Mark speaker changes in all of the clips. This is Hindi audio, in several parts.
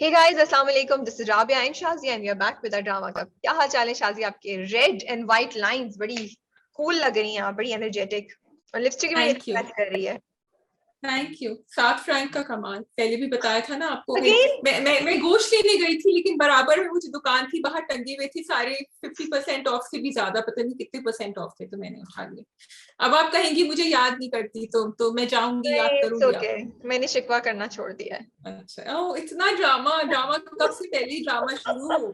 Speaker 1: हे गाइस, अस्सलाम वालेकुम। This is Rabia and Shazia and we are back with our drama club. क्या हाल चाल है शाजिया आपके? रेड एंड व्हाइट लाइंस बड़ी कूल लग रही हैं, बड़ी एनर्जेटिक, और लिपस्टिक भी
Speaker 2: थैंक यू
Speaker 1: मैच कर रही है।
Speaker 2: Thank you. 7 फ्रैंक का कमाल, पहले भी बताया था ना आपको।
Speaker 1: अगेन
Speaker 2: मैं गोश्त लेने गई थी, लेकिन बराबर में मुझे दुकान थी, बाहर टंगे हुए थे सारे 50% ऑफ से भी ज्यादा, पता नहीं कितने परसेंट ऑफ थे, तो मैंने उठा लिया। अब आप कहेंगी मुझे याद नहीं करती, तो मैं जाऊंगी, याद
Speaker 1: इट्स
Speaker 2: करूंगी
Speaker 1: ओके,
Speaker 2: आपको।
Speaker 1: मैंने शिकवा करना छोड़ दिया है।
Speaker 2: अच्छा, ओ इतना ड्रामा ड्रामा कब से पहले ही ड्रामा शुरू हो।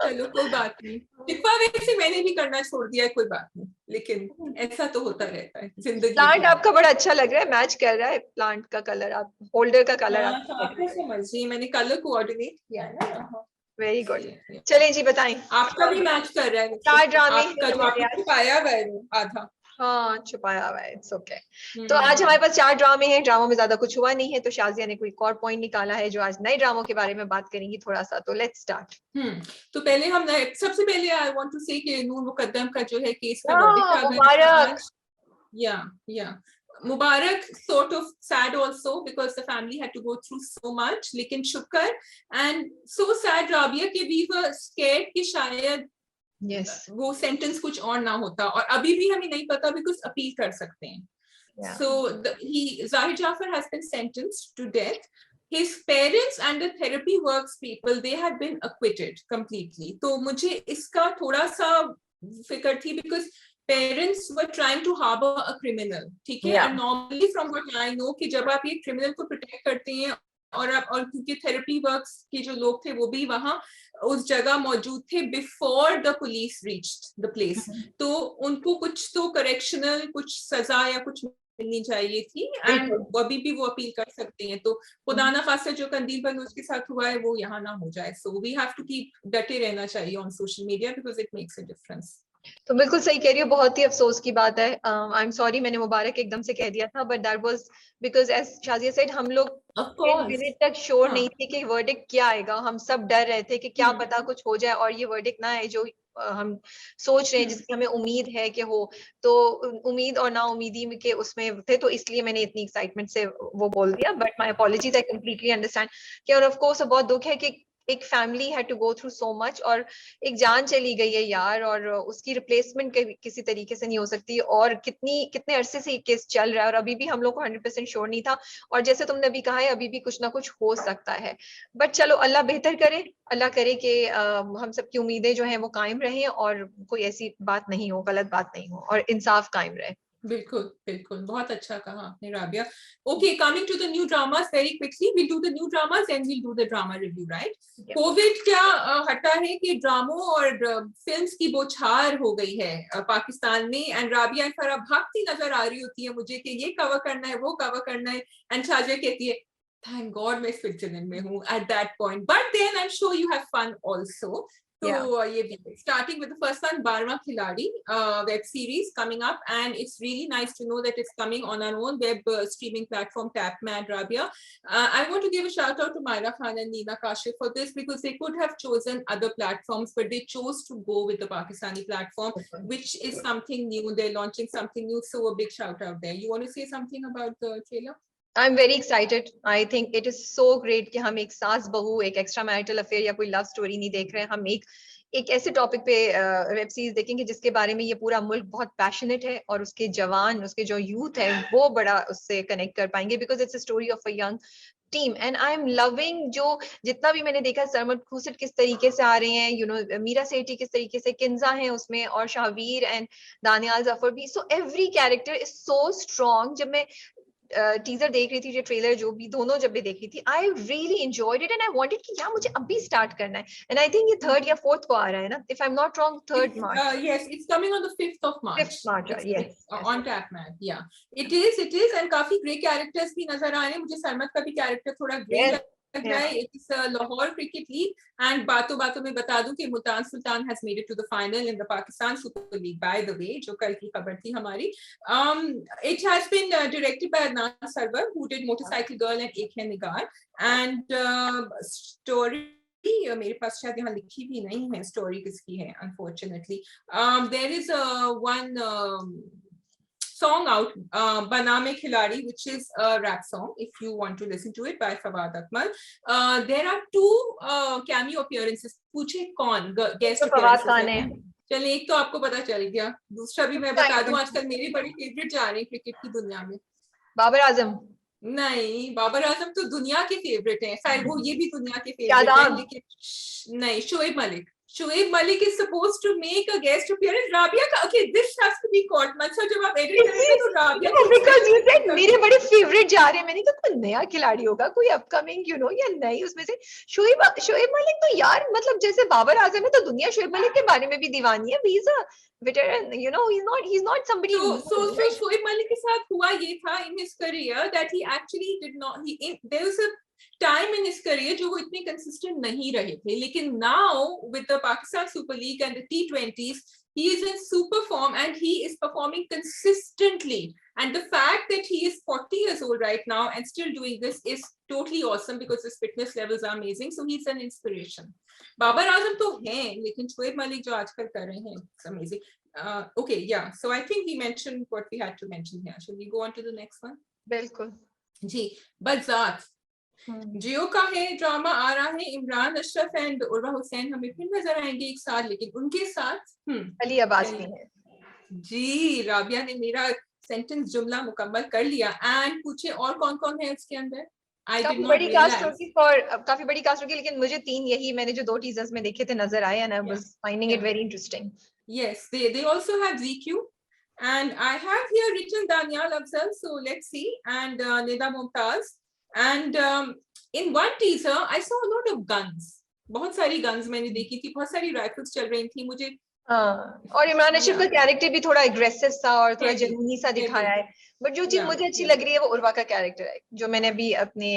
Speaker 2: चलो कोई बात नहीं। शिकवा वैसे मैंने भी करना छोड़ दिया है, कोई बात नहीं, लेकिन ऐसा तो होता रहता है जिंदगी
Speaker 1: प्लांट
Speaker 2: में।
Speaker 1: आपका बड़ा अच्छा लग रहा है, मैच कर रहा है प्लांट का कलर, आप होल्डर का कलर
Speaker 2: हाँ, तो
Speaker 1: आपका
Speaker 2: आपने समझिए, मैंने कलर कोऑर्डिनेट किया है ना। हाँ,
Speaker 1: वेरी गुड।
Speaker 2: इसलिए
Speaker 1: चलें जी, बताएं।
Speaker 2: आपका भी मैच कर रहा है वैसे।
Speaker 1: चार ड्रामे हैं
Speaker 2: आपका जो
Speaker 1: हमारे
Speaker 2: आपने
Speaker 1: आज।
Speaker 2: छुपाया हुआ है वो आधा।
Speaker 1: हाँ, छुपाया हुआ है, इट्स ओके। तो आज
Speaker 2: हम्म
Speaker 1: हमारे पास चार ड्रामे हैं। ड्रामों में ज्यादा कुछ हुआ नहीं है, तो शाजिया ने कोई एक और पॉइंट निकाला है जो आज नए ड्रामों के बारे में बात करेंगी थोड़ा सा। तो लेट्स स्टार्ट।
Speaker 2: हम्म तो पहले हम सबसे पहले आई वांट टू से कि नूर मुकद्दम का जो है केस का वर्डिक्ट आ गया था
Speaker 1: मुबारक।
Speaker 2: आज। या या Mubarak sort of sad also because the family had to go through so much, लेकिन शुक्र, and so sad राबिया कि we were scared कि शायद
Speaker 1: यस।
Speaker 2: वो सेंटेंस कुछ और ना होता, और अभी भी हमें नहीं पता बिकॉज अपील कर सकते हैं। So Zahid Jafar has been sentenced to death. His parents and the therapy works people, they had been acquitted completely. तो मुझे इसका थोड़ा सा फिक्र थी because parents were trying to harbor a criminal, ठीक है? And normally from what I know कि जब आप ये criminल को protect करते हैं, और क्योंकि थेरेपी वर्क्स के जो लोग थे वो भी वहां उस जगह मौजूद थे before the police reached the place, तो उनको कुछ तो करेक्शनल कुछ सजा या कुछ मिलनी चाहिए थी, एंड अभी भी वो अपील कर सकते हैं। तो खुदा ना खास्ता जो कंदील बलूच के साथ हुआ है वो यहाँ ना हो जाए। So we have to keep डटे रहना चाहिए on social media because it makes a difference.
Speaker 1: तो बिल्कुल सही कह रही हो, बहुत ही अफसोस की बात है। आई एम सॉरी, मैंने मुबारक एकदम से कह दिया था, but that was because as Shazia said, हम लोग
Speaker 2: ऑफ कोर्स।
Speaker 1: मिनट तक श्योर
Speaker 2: हाँ।
Speaker 1: नहीं थे कि वर्डिक्ट क्या आएगा। हम सब डर रहे थे कि क्या
Speaker 2: हम्म
Speaker 1: पता कुछ हो जाए और ये वर्डिक्ट ना आए जो हम सोच रहे हैं,
Speaker 2: हम्म
Speaker 1: जिसकी हमें उम्मीद है कि हो। तो उम्मीद और ना उम्मीदी में के उसमें थे, तो इसलिए मैंने इतनी एक्साइटमेंट से वो बोल दिया। But my apologies, I completely understand कि, और ऑफ कोर्स बहुत दुख है कि एक family had to go through so much, और एक जान चली गई है यार, और उसकी रिप्लेसमेंट किसी तरीके से नहीं हो सकती। और कितने अरसे से ये केस चल रहा है, और अभी भी हम लोग को 100% श्योर नहीं था। और जैसे तुमने अभी कहा है, अभी भी कुछ ना कुछ हो सकता है। बट चलो, अल्लाह बेहतर करे। अल्लाह करे कि हम सबकी उम्मीदें जो हैं वो कायम रहें, और कोई ऐसी बात नहीं हो, गलत बात नहीं हो, और इंसाफ कायम रहे।
Speaker 2: बिल्कुल बिल्कुल, बहुत अच्छा कहा आपने Rabia. Okay, coming to the new dramas very quickly, will do the new dramas and will do the drama review, right? Covid क्या हटा है कि ड्रामों और फिल्म्स की बौछार हो गई है पाकिस्तान में, एंड राबिया फरा भागती नजर आ रही होती है मुझे कि ये कवर करना है, वो कवर करना है, एंड शाजिया कहती है थैंक गॉड मैं स्विट्जरलैंड में हूँ at that point, but then I am sure you have fun also. तो ये भी starting with the first one, 12वां खिलाड़ी web series coming up, and it's really nice to know that it's coming on our own web streaming platform TapMad, Rabia. I want to give a shout out to Myra Khan and Neena Kashif for this because they could have chosen other platforms, but they chose to go with the Pakistani platform, which is something new. They're launching something new, so a big shout out there. You want to say something about the trailer?
Speaker 1: I am very excited. I think it is so great कि हम एक सास बहू, एक एक्स्ट्रा मैरिटल अफेयर या कोई लव स्टोरी नहीं देख रहे हैं। हम एक ऐसे टॉपिक पे वेब सीरीज देखेंगे जिसके बारे में ये पूरा मुल्क बहुत पैशनेट है, और उसके जवान, उसके जो यूथ है वो बड़ा उससे कनेक्ट कर पाएंगे, because it's a story of a young team. And I am loving, जो जितना भी मैंने देखा, सरमद खुसट किस तरीके से आ रहे हैं, मीरा सेठी किस तरीके से, किंजा है उसमें, और शाहवीर एंड दानियाल जफर भी। So every character is so strong. जब मैं टीजर देख रही थी, जो ट्रेलर, जो भी दोनों जब भी देख रही थी, I really enjoyed it, and I wanted कि यार मुझे अभी स्टार्ट करना है। एंड आई थिंक ये 3rd या 4th को आ रहा है ना, if I am not wrong, 3rd March.
Speaker 2: Yes, it's coming on the 5th of March.
Speaker 1: 5th March,
Speaker 2: It's
Speaker 1: yes yes.
Speaker 2: on TapMad. Yeah, it is, and काफी ग्रे कैरेक्टर्स भी नजर आ रहे हैं मुझे। सरमद का भी कैरेक्टर थोड़ा ग्रे
Speaker 1: यस
Speaker 2: लग रहा है। It's Lahore cricket league, and बातों बातों में बता दूं कि Multan Sultan has made it to the final in the Pakistan Super League, by the way, जो कल की खबर थी हमारी। It has been directed by Adnan Sarwar, who did Motorcycle Girl and Ek Hai Nigaar, and story मेरे पास शायद यहाँ लिखी भी नहीं है स्टोरी किसकी है, unfortunately. There is one song out, Bana Mein Khiladi, which is a rap song. If you want to listen to it by Fawad Akmal. There are two cameo appearances. पूछे कौन guest appearances हैं? चलिए एक तो आपको पता चल गया, दूसरा भी मैं बता दूं, आजकल मेरी बड़ी फेवरेट जा रही है क्रिकेट की दुनिया में, बाबर आजम। नहीं, बाबर आजम तो दुनिया के फेवरेट हैं, शायद वो ये भी दुनिया के फेवरेट हैं, लेकिन नहीं, Shoaib Malik. Shoaib Malik is supposed to make a guest appearance. Rabia का, okay, this has to be caught. मतलब जब आप edit करेंगे तो Rabia
Speaker 1: because you said मेरे बड़े favorite जा रहे हैं, मैंने कहा कोई नया खिलाड़ी होगा, कोई upcoming you know या नहीं, उसमें से शोएब मलिक तो यार मतलब जैसे बाबर आजम है तो दुनिया शोएब मलिक के बारे में भी दीवानी है, he's a veteran, you know, he's not somebody.
Speaker 2: So Shoaib Malik के साथ हुआ ये था in his career that he actually did not, there was a time in his career जो वो इतने consistent नहीं रहे थे, लेकिन now with the Pakistan Super League and the T20s he is in super form and he is performing consistently, and the fact that he is 40 years old right now and still doing this is totally awesome because his fitness levels are amazing, so he's an inspiration. Babar Azam तो हैं, लेकिन शोएब मलिक जो आजकल कर रहे हैं, it's amazing. Okay, yeah, so I think we mentioned what we had to mention here. Shall we go on to the next one?
Speaker 1: बिल्कुल
Speaker 2: जी, बज़ात जियो का है, ड्रामा आ रहा है, इमरान अशरफ एंड उर्वा हुसैन हमें फिर नजर आएंगे एक साथ, लेकिन उनके साथ
Speaker 1: अली अब्बास भी है।
Speaker 2: जी, राबिया ने मेरा सेंटेंस जुमला मुकम्मल कर लिया। एंड पूछे और कौन कौन है उसके अंदर?
Speaker 1: काफी बड़ी कास्ट होगी काफी बड़ी कास्ट होगी, लेकिन मुझे 3 यही मैंने जो 2 टीजर्स में देखे थे नजर आए, and I was finding it very interesting.
Speaker 2: Yes, they also have ZQ and I have here written Daniel Afzal, so let's see, and Nida Mumtaz. And in one teaser I saw a lot of guns, बहुत सारी guns मैंने देखी थी, बहुत सारी राइफल्स चल रही थी मुझे।
Speaker 1: और इमरान अशरफ का कैरेक्टर भी थोड़ा एग्रेसिव सा और थोड़ा जनूनी सा दिखाया है, बट जो चीज मुझे अच्छी लग रही है वो उर्वा का कैरेक्टर है, जो मैंने अभी अपने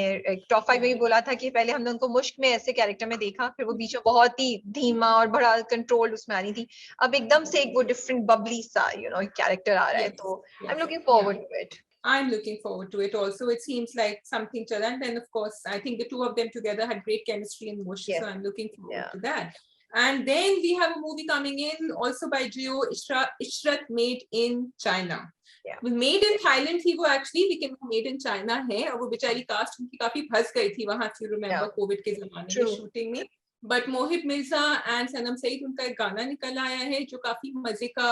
Speaker 1: टॉप 5 में भी बोला था कि पहले हमने उनको मुश्क में ऐसे कैरेक्टर में देखा, फिर वो बीच में बहुत ही धीमा और बड़ा कंट्रोल उसमें आ रही थी, अब एकदम से एक वो डिफरेंट बबली सा कैरेक्टर आ रहा है, तो I am looking forward to it.
Speaker 2: I'm looking forward to it also. It seems like something to that. And of course, I think the two of them together had great chemistry in Mush. So I'm looking forward to that. And then we have a movie coming in also by Jio, Ishrat, Made in China. Made in Thailand थी वो actually, लेकिन made in China है, और वो बेचारी कास्ट उनकी काफी फंस गई थी वहाँ, if you remember कोविड के जमाने में शूटिंग में। But मोहिब मिर्जा and सनम सईद, उनका एक गाना निकल आया है जो काफी मजे का,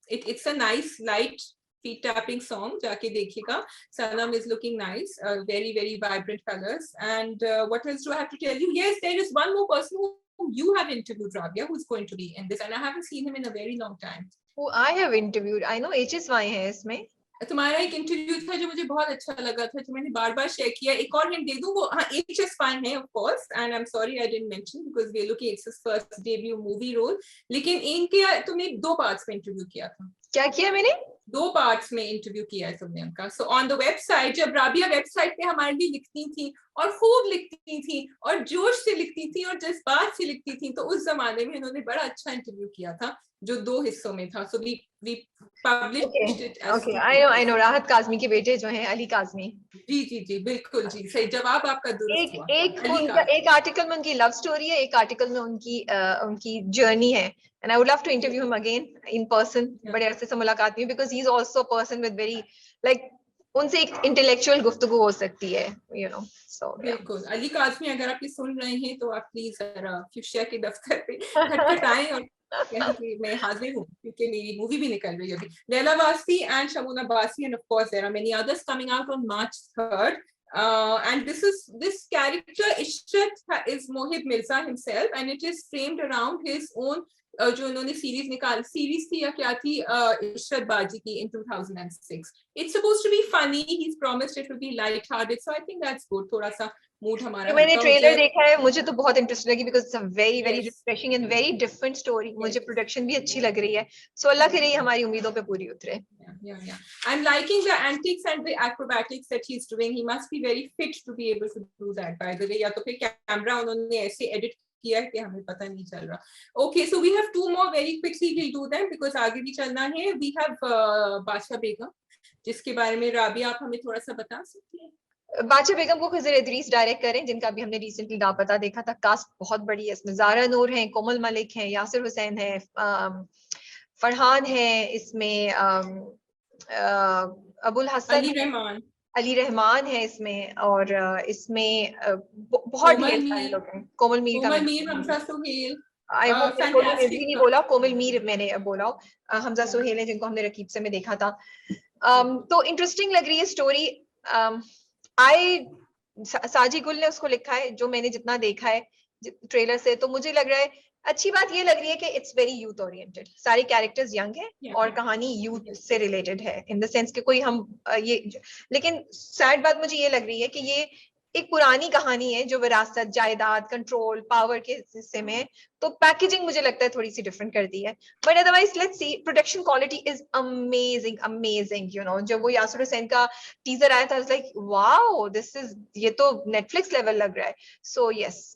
Speaker 2: it's a nice light feet tapping song, जाके देखिएगा। Sanam is looking nice, very very vibrant colors. And what else do I have to tell you? Yes, there is one more person whom you have interviewed, Rabia, who's going to be in this, and I haven't seen him in a very long time.
Speaker 1: Who I have interviewed? I know HSY है इसमें।
Speaker 2: तुम्हारा एक इंटरव्यू था जो मुझे बहुत अच्छा लगा था, जो मैंने बार-बार शेयर किया। एक और हिंट दे दूं, वो हाँ HSY है of course, and I'm sorry I didn't mention because we're looking at his first debut movie role, लेकिन इनके तुमने 2 पार्ट्स में इंटरव्यू किया था।
Speaker 1: क्या किया मैंने?
Speaker 2: 2 पार्ट्स में इंटरव्यू किया है तुमने उनका। सो ऑन द वेबसाइट, जब राबिया वेबसाइट पे हमारे लिए लिखती थी और खूब लिखती थी और जोश से लिखती थी और जज्बात से लिखती थी, तो उस जमाने में उन्होंने बड़ा अच्छा इंटरव्यू किया था जो 2 हिस्सों में था। So we published it as
Speaker 1: okay, I know Rahat Kazmi के बेटे जो हैं अली काज़मी।
Speaker 2: जी जी जी बिल्कुल जी, सही जवाब आपका दुरुस्त हुआ।
Speaker 1: एक आर्टिकल में उनकी लव स्टोरी है, एक आर्टिकल में उनकी जर्नी है, and I would love to interview him again in person, बड़े अरसे से मुलाकात नहीं, because he is also a person with very like उनसे एक इंटेलेक्चुअल गुफ्तगू हो सकती है, you know, so
Speaker 2: बिल्कुल। अली काज़मी अगर आप ये सुन रहे हैं तो आप प्लीज जरा फ्यूशिया के दफ्तर पे खटखटाएं और मैं हाजिर हूँ, क्योंकि मेरी मूवी भी निकल रही है अभी। लैला वासी and Shamuna Basi, and of course there are many others coming out on March 3rd. And this character Ishrat is Mohib Mirza himself, and it is framed around his own जो उन्होंने सीरीज थी या क्या थी, इशरत बाजी की in 2006. It's supposed to be funny. He's promised it will be light-hearted, so I think that's good. थोड़ा सा मूड हमारा।
Speaker 1: मैंने ट्रेलर देखा है, मुझे तो बहुत इंटरेस्ट लगी because it's a very very refreshing and very different story. मुझे प्रोडक्शन भी अच्छी लग रही है, so अल्लाह करे हमारी उम्मीदों पे पूरी उतरे।
Speaker 2: Yeah. I'm liking the antics and the acrobatics that he's doing. He must be very fit to be able to do that, by the way. या तो फिर कैमरा उन्होंने ऐसे एडिट किया है कि हमें पता नहीं चल रहा। Okay, so we have 2 more very quickly. We'll do them because आगे भी चलना है। We have बादशाह बेगम, जिसके बारे में राबिया आप हमें थोड़ा सा बता सकती हैं?
Speaker 1: बादशाह बेगम को खिज़र इदरीस डायरेक्ट करें, जिनका भी हमने रिसेंटली लापता देखा था। कास्ट बहुत बड़ी है इसमें, ज़ारा नूर है, कोमल मलिक है, यासिर हुसैन है, फरहान है इसमें, अबुल हसन, अली रहमान है इसमें, और इसमें बहुत ढेर सारे लोग हैं। कोमल मीर का
Speaker 2: हमजा सुहेल,
Speaker 1: आई होप कोमल मीर नहीं बोला, कोमल मीर मैंने बोला। हमजा सुहेल है जिनको हमने रकीब से में देखा था। तो इंटरेस्टिंग लग रही है स्टोरी। साजी गुल ने उसको लिखा है, जो मैंने जितना देखा है ट्रेलर से, तो मुझे लग रहा है अच्छी बात ये लग रही है कि इट्स वेरी यूथ ओरिएंटेड। सारे कैरेक्टर्स यंग है और कहानी यूथ से रिलेटेड है, इन द सेंस कि कोई हम ये, लेकिन सैड बात मुझे ये लग रही है कि ये एक पुरानी कहानी है जो विरासत, जायदाद, कंट्रोल, पावर के हिस्से में, तो पैकेजिंग मुझे लगता है थोड़ी सी डिफरेंट कर दी है। But otherwise let's see, production quality is amazing amazing. You know, जब वो यासर हुसैन का टीजर आया था, लाइक वाओ, दिस इज, ये तो नेटफ्लिक्स लेवल लग रहा है। So yes,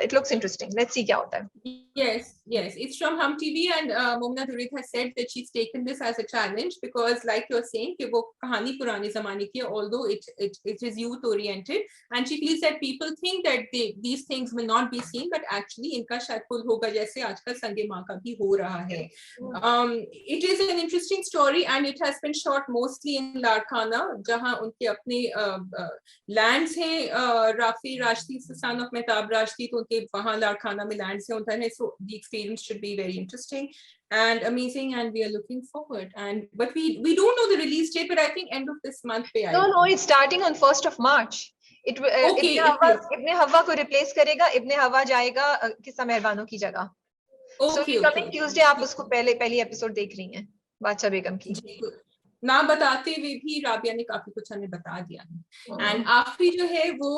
Speaker 1: it looks interesting, let's see क्या होता है।
Speaker 2: Yes, it's from Hum TV, and Momna Durit has said that she's taken this as a challenge because, like you're saying, कि वो कहानी पुराने ज़माने की है, although it is youth oriented, and she feels that people think that these things will not be seen, but actually इनका शायद पुल होगा, जैसे आजकल संगे माँ का भी हो रहा है। It is an interesting story, and it has been shot mostly in Larkana, जहाँ उनके अपने lands हैं, राफी राशदी, son of मेहताब राशदी, तो उनके वहाँ लाड़खाना में lands हैं उधर है। So the experience should be very interesting and amazing, and we are looking forward. And but we don't know the release date, but I think end of this month पे आएगा.
Speaker 1: No, it's starting on 1st of March. इब्ने हवा को रिप्लेस करेगा, इब्ने हवा जाएगा किस्सा मेहरबानों की जगह। So coming Tuesday आप उसको पहली एपिसोड देख रही हैं बादशाह बेगम की।
Speaker 2: ना बताते हुए भी राबिया ने काफी कुछ हमें बता दिया है। एंड आखिरी जो है वो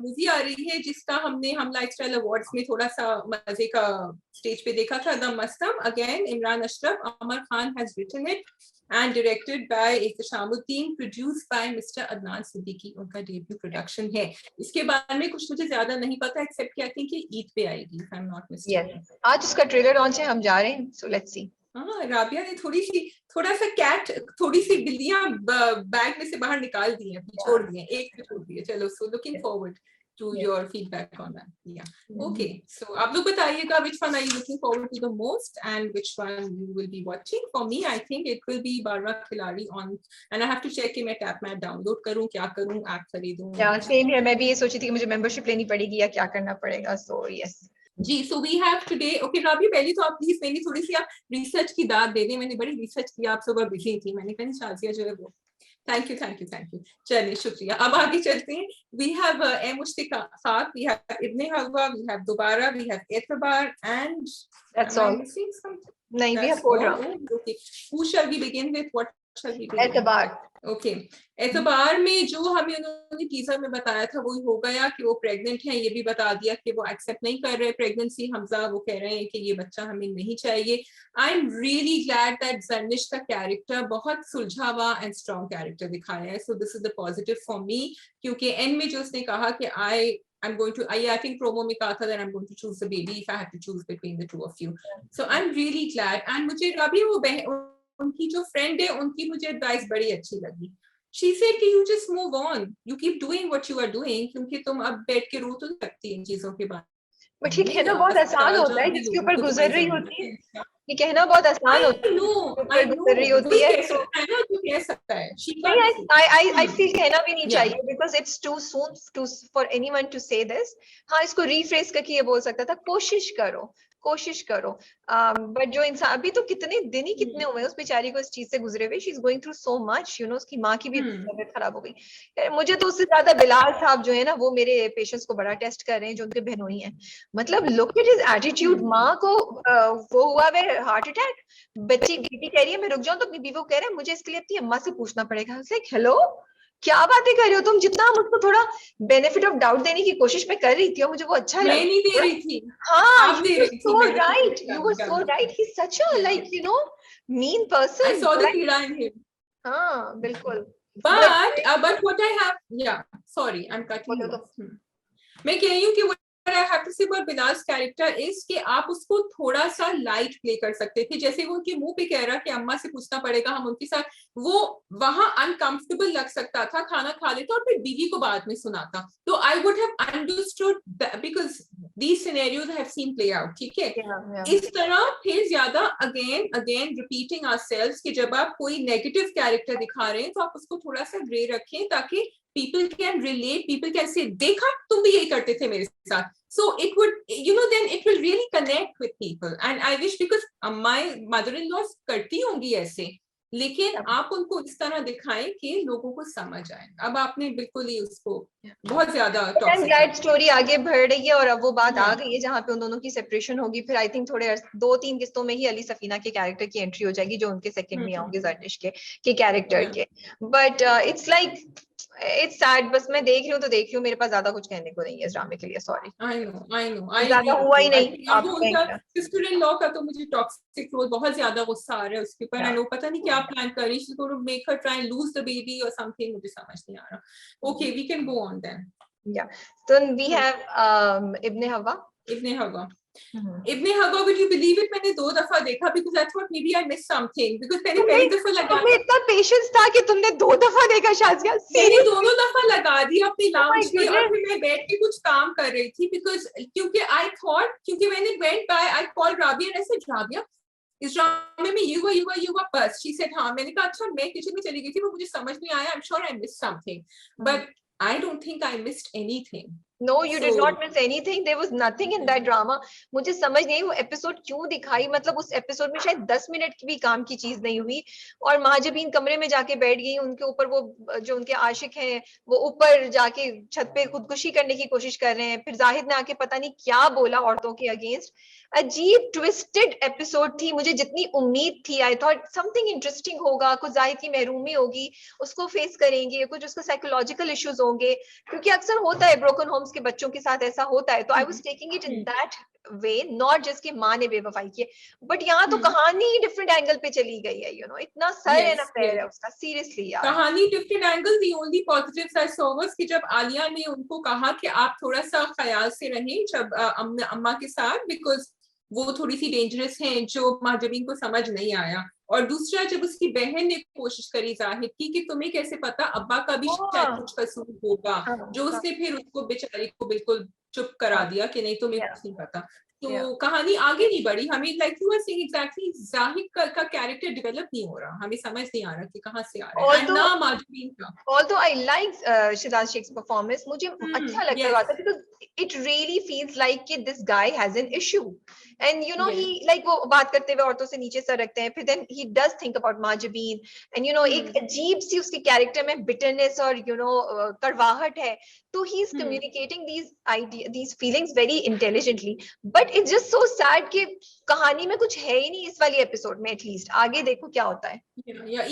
Speaker 2: मूवी आ रही है जिसका हम लाइफस्टाइल अवार्ड्स में थोड़ा सा मजे का स्टेज पे देखा था, the Mastam. Again Imran Ashraf, Amar Khan has written it and directed by Ehteshamuddin, produced by Mr. Adnan Siddiqui, उनका डेब्यू प्रोडक्शन है। इसके बारे में कुछ मुझे ज्यादा नहीं पता, एक्सेप्ट कि आई थिंक ये ईद पे आएगी, if I'm not mistaken.
Speaker 1: Yes. आज उसका ट्रेलर लॉन्च है, हम जा रहे हैं, so let's see.
Speaker 2: हाँ, राबिया ने थोड़ा सा कैट, थोड़ी सी बिल्लियां बैग में से बाहर निकाल दी हैं, छोड़ दी हैं, एक पे छोड़ दी है। चलो, so looking forward to your feedback on that. Yeah. Okay. So आप लोग बताइएगा which one are you looking forward to the most and which one you will be watching. For me, I think it will be बारवा खिलाड़ी on, and I have to check कि मैं टैप मैट डाउनलोड करूँ, क्या करूँ, ऐप खरीदूँ।
Speaker 1: Yeah, same here. मैं भी ये सोची थी कि मुझे मेंबरशिप लेनी पड़ेगी या क्या करना पड़ेगा। So yes.
Speaker 2: Ji, so we have today, okay राबी, पहले तो आप प्लीज मेरी थोड़ी सी आप रिसर्च की दाद दे दें। मैंने बड़ी रिसर्च किया, आप सुबह बिजी थी, मैंने कहा शाजिया जो है वो। थैंक यू चलिए, शुक्रिया। अब आगे चलते हैं। वी हैव ए मुश्तिका खाक, वी हैव इब्ने हवा, वी हैव दोबारा, वी हैव एतबार, एंड
Speaker 1: that's all. नहीं, we have 4 rounds.
Speaker 2: Okay, who shall we begin with? What shall we begin?
Speaker 1: एतबार।
Speaker 2: ओके, एतबार में जो हमें उन्होंने टीजर में बताया था वो हो गया कि वो प्रेग्नेंट है। ये भी बता दिया कि वो एक्सेप्ट नहीं कर रहे प्रेगनेंसी। हमजा वो कह रहे हैं कि ये बच्चा हमें नहीं चाहिए। I am really glad that Jarnish का कैरेक्टर बहुत सुलझा हुआ एंड स्ट्रॉन्ग कैरेक्टर दिखाया है। So this is the positive for me, क्योंकि एंड में जो उसने कहा कि I'm going to, I think promo में कहा था that I'm going to choose the baby if I have to choose between the two of you. So I'm really glad. And मुझे राबी वो उनकी जो फ्रेंड है उनकी मुझे एडवाइस बड़ी अच्छी लगी। She said कि you just move on, you keep doing what you are doing, क्योंकि तुम अब बैठ के रो तो सकती इन चीजों के बारे में।
Speaker 1: बट ये कहना बहुत आसान होता है जिसके ऊपर गुजर रही होती है। ये कहना बहुत आसान होता है, गुजर रही होती है तो
Speaker 2: कह सकता है।
Speaker 1: I feel कहना भी नहीं चाहिए because it's too soon for anyone to say this. हाँ, इसको रीफ्रेस करके ये बोल सकता था, कोशिश करो। बट जो इंसान अभी तो कितने हुए उस बेचारी को इस चीज से गुजरे हुए, she is going through so much, you know. उसकी माँ की भी तबीयत खराब हो गई। मुझे तो उससे ज्यादा बिलाल साहब जो है ना, वो मेरे पेशेंट्स को बड़ा टेस्ट कर रहे हैं, जो उनके बहनोई हैं। मतलब लुक एट हिज एटीट्यूड। माँ को वो हुआ है हार्ट अटैक, बेटी कह रही है मैं रुक जाऊं, तो अपनी बीवी को कह रहे हैं मुझे इसके लिए अपनी अम्मा से पूछना पड़ेगा। लाइक हेलो, क्या बातें कर रहे हो तुम? जितना हम उसको थोड़ा बेनिफिट ऑफ डाउट देने की कोशिश में कर रही थी, और मुझे वो अच्छा लगा।
Speaker 2: मैं नहीं दे रही थी।
Speaker 1: हाँ, you were so right. He's such a mean person.
Speaker 2: I saw the कीड़ा in him.
Speaker 1: हाँ, बिल्कुल।
Speaker 2: But what I have, yeah, sorry, I'm cutting you off. मैं कह रही हूँ कि what I have to say, about Bilal's character is कि आप उसको थोड़ा सा लाइट प्ले कर सकते थे, जैसे वो उनके मुंह पे कह रहा कि अम्मा से पूछना पड़ेगा हम उनके साथ, वो वहां अनकंफर्टेबल लग सकता था, खाना खा लेता और फिर बीवी को बाद में सुनाता, तो आई would have understood because these scenarios I have seen play out, ठीक है। इस तरह फिर ज्यादा अगेन रिपीटिंग ourselves कि जब आप कोई नेगेटिव कैरेक्टर दिखा रहे हैं तो आप उसको थोड़ा सा ग्रे रखें ताकि people can relate, people can say देखा तुम भी यही करते थे मेरे साथ, so it would, you know, then it will really connect with people, and I wish, because my mother-in-laws करती होंगी ऐसे, लेकिन आप उनको इस तरह दिखाएं कि लोगों को समझ आए। अब आपने बिल्कुल ही उसको बहुत ज्यादा
Speaker 1: टॉक्सिक स्टोरी आगे बढ़ रही है और अब वो बात आ गई है जहाँ पे उन दोनों की सेपरेशन होगी, फिर आई थिंक थोड़े 2-3 किस्तों में ही अली सफीना के कैरेक्टर की एंट्री हो जाएगी जो उनके सेकंड में आएंगे जर्निश के कैरेक्टर के, but it's like it's sad, बस मैं देख रही हूँ तो देख रही हूँ, मेरे पास ज्यादा कुछ कहने को नहीं है इस ड्रामे के लिए, सॉरी।
Speaker 2: आई नो
Speaker 1: ज्यादा हुआ ही नहीं।
Speaker 2: अब उनका सिस्टर इन लॉ का तो मुझे टॉक्सिक रोल बहुत ज्यादा गुस्सा आ रहा है उसके ऊपर, एंड वो पता नहीं क्या प्लान कर रही है, to make her try and lose the baby और समथिंग, मुझे समझ नहीं आ रहा। Okay, we can go on then.
Speaker 1: या तो वी हैव इब्ने हवा।
Speaker 2: इब्ने हवा, would you believe it, मैंने 2 दफा देखा because I thought maybe I missed something, because मैंने पहली दफा लगा,
Speaker 1: तुम्हें इतना पेशेंस था कि तुमने 2 दफा देखा शाज़िया?
Speaker 2: मैंने दोनों दफा लगा दिया अपनी लाउंज पे और फिर मैं बैठ के कुछ काम कर रही थी, because क्योंकि मैंने went by, I called Rabia and I said, Rabia, इस ड्रामे में ये हुआ बस। शी सेड हाँ। मैंने कहा अच्छा, मैं किचन में चली गई थी, वो मुझे समझ नहीं आया, I'm sure I missed something, but I don't think I missed anything.
Speaker 1: No, you did not miss anything. There was nothing in that drama. मुझे समझ नहीं वो एपिसोड क्यों दिखाई, मतलब उस एपिसोड में शायद 10 मिनट की भी काम की चीज नहीं हुई और महाजबीन कमरे में जाके बैठ गई, उनके ऊपर वो जो उनके आशिक हैं वो ऊपर जाके छत पे खुदकुशी करने की कोशिश कर रहे हैं, फिर जाहिद ने आके पता नहीं क्या बोला औरतों के अगेंस्ट। अजीब ट्विस्टेड एपिसोड थी। मुझे जितनी उम्मीद थी, आई थॉट समथिंग इंटरेस्टिंग होगा, कुछ जाहिद की महरूमी होगी, उसको फेस करेंगे, कुछ उसको साइकोलॉजिकल इश्यूज होंगे, क्योंकि अक्सर होता है ब्रोकन होम्स के बच्चों के साथ ऐसा होता है। तो I was taking it in that way, not just कि माँ ने बेवफाई की, बट यहाँ तो कहानी डिफरेंट एंगल पे चली गई है, यू नो, इतना सर एंड अफेयर है उसका, सीरियसली यार।
Speaker 2: कहानी different angle, the only positives I saw was कि जब आलिया ने उनको कहा कि आप थोड़ा सा ख्याल से रहें जब अम्मा के साथ, बिकॉज वो थोड़ी सी डेंजरस हैं, जो महाजबीन को समझ नहीं आया। और दूसरा, जब उसकी बहन ने कोशिश करी जाहिद की कि तुम्हें कैसे पता अब्बा का भी शायद कुछ कसूर होगा, जो उसने फिर उसको बेचारी को बिल्कुल चुप करा दिया कि नहीं तुम्हें कुछ नहीं पता। तो कहानी आगे नहीं बढ़ी। हमें like you are saying exactly, Zahid का कैरेक्टर डेवलप नहीं हो रहा, हमें समझ नहीं आ रहा कि कहाँ से आ रहा है, एंड ना महाजबीन का।
Speaker 1: Although I like Shazad Sheikh's performance, मुझे अच्छा लग रहा था because it really feels like कि this guy has an issue, and you know he like वो बात करते हुए औरतों से नीचे सर रखते हैं, फिर then he does think about महाजबीन, and you know एक अजीब सी उसके कैरेक्टर में bitterness और you know कड़वाहट है, तो he is communicating these feelings very intelligently, but it's just so sad कि कहानी में कुछ है ही नहीं इस वाली एपिसोड में, एटलीस्ट आगे देखो क्या होता है।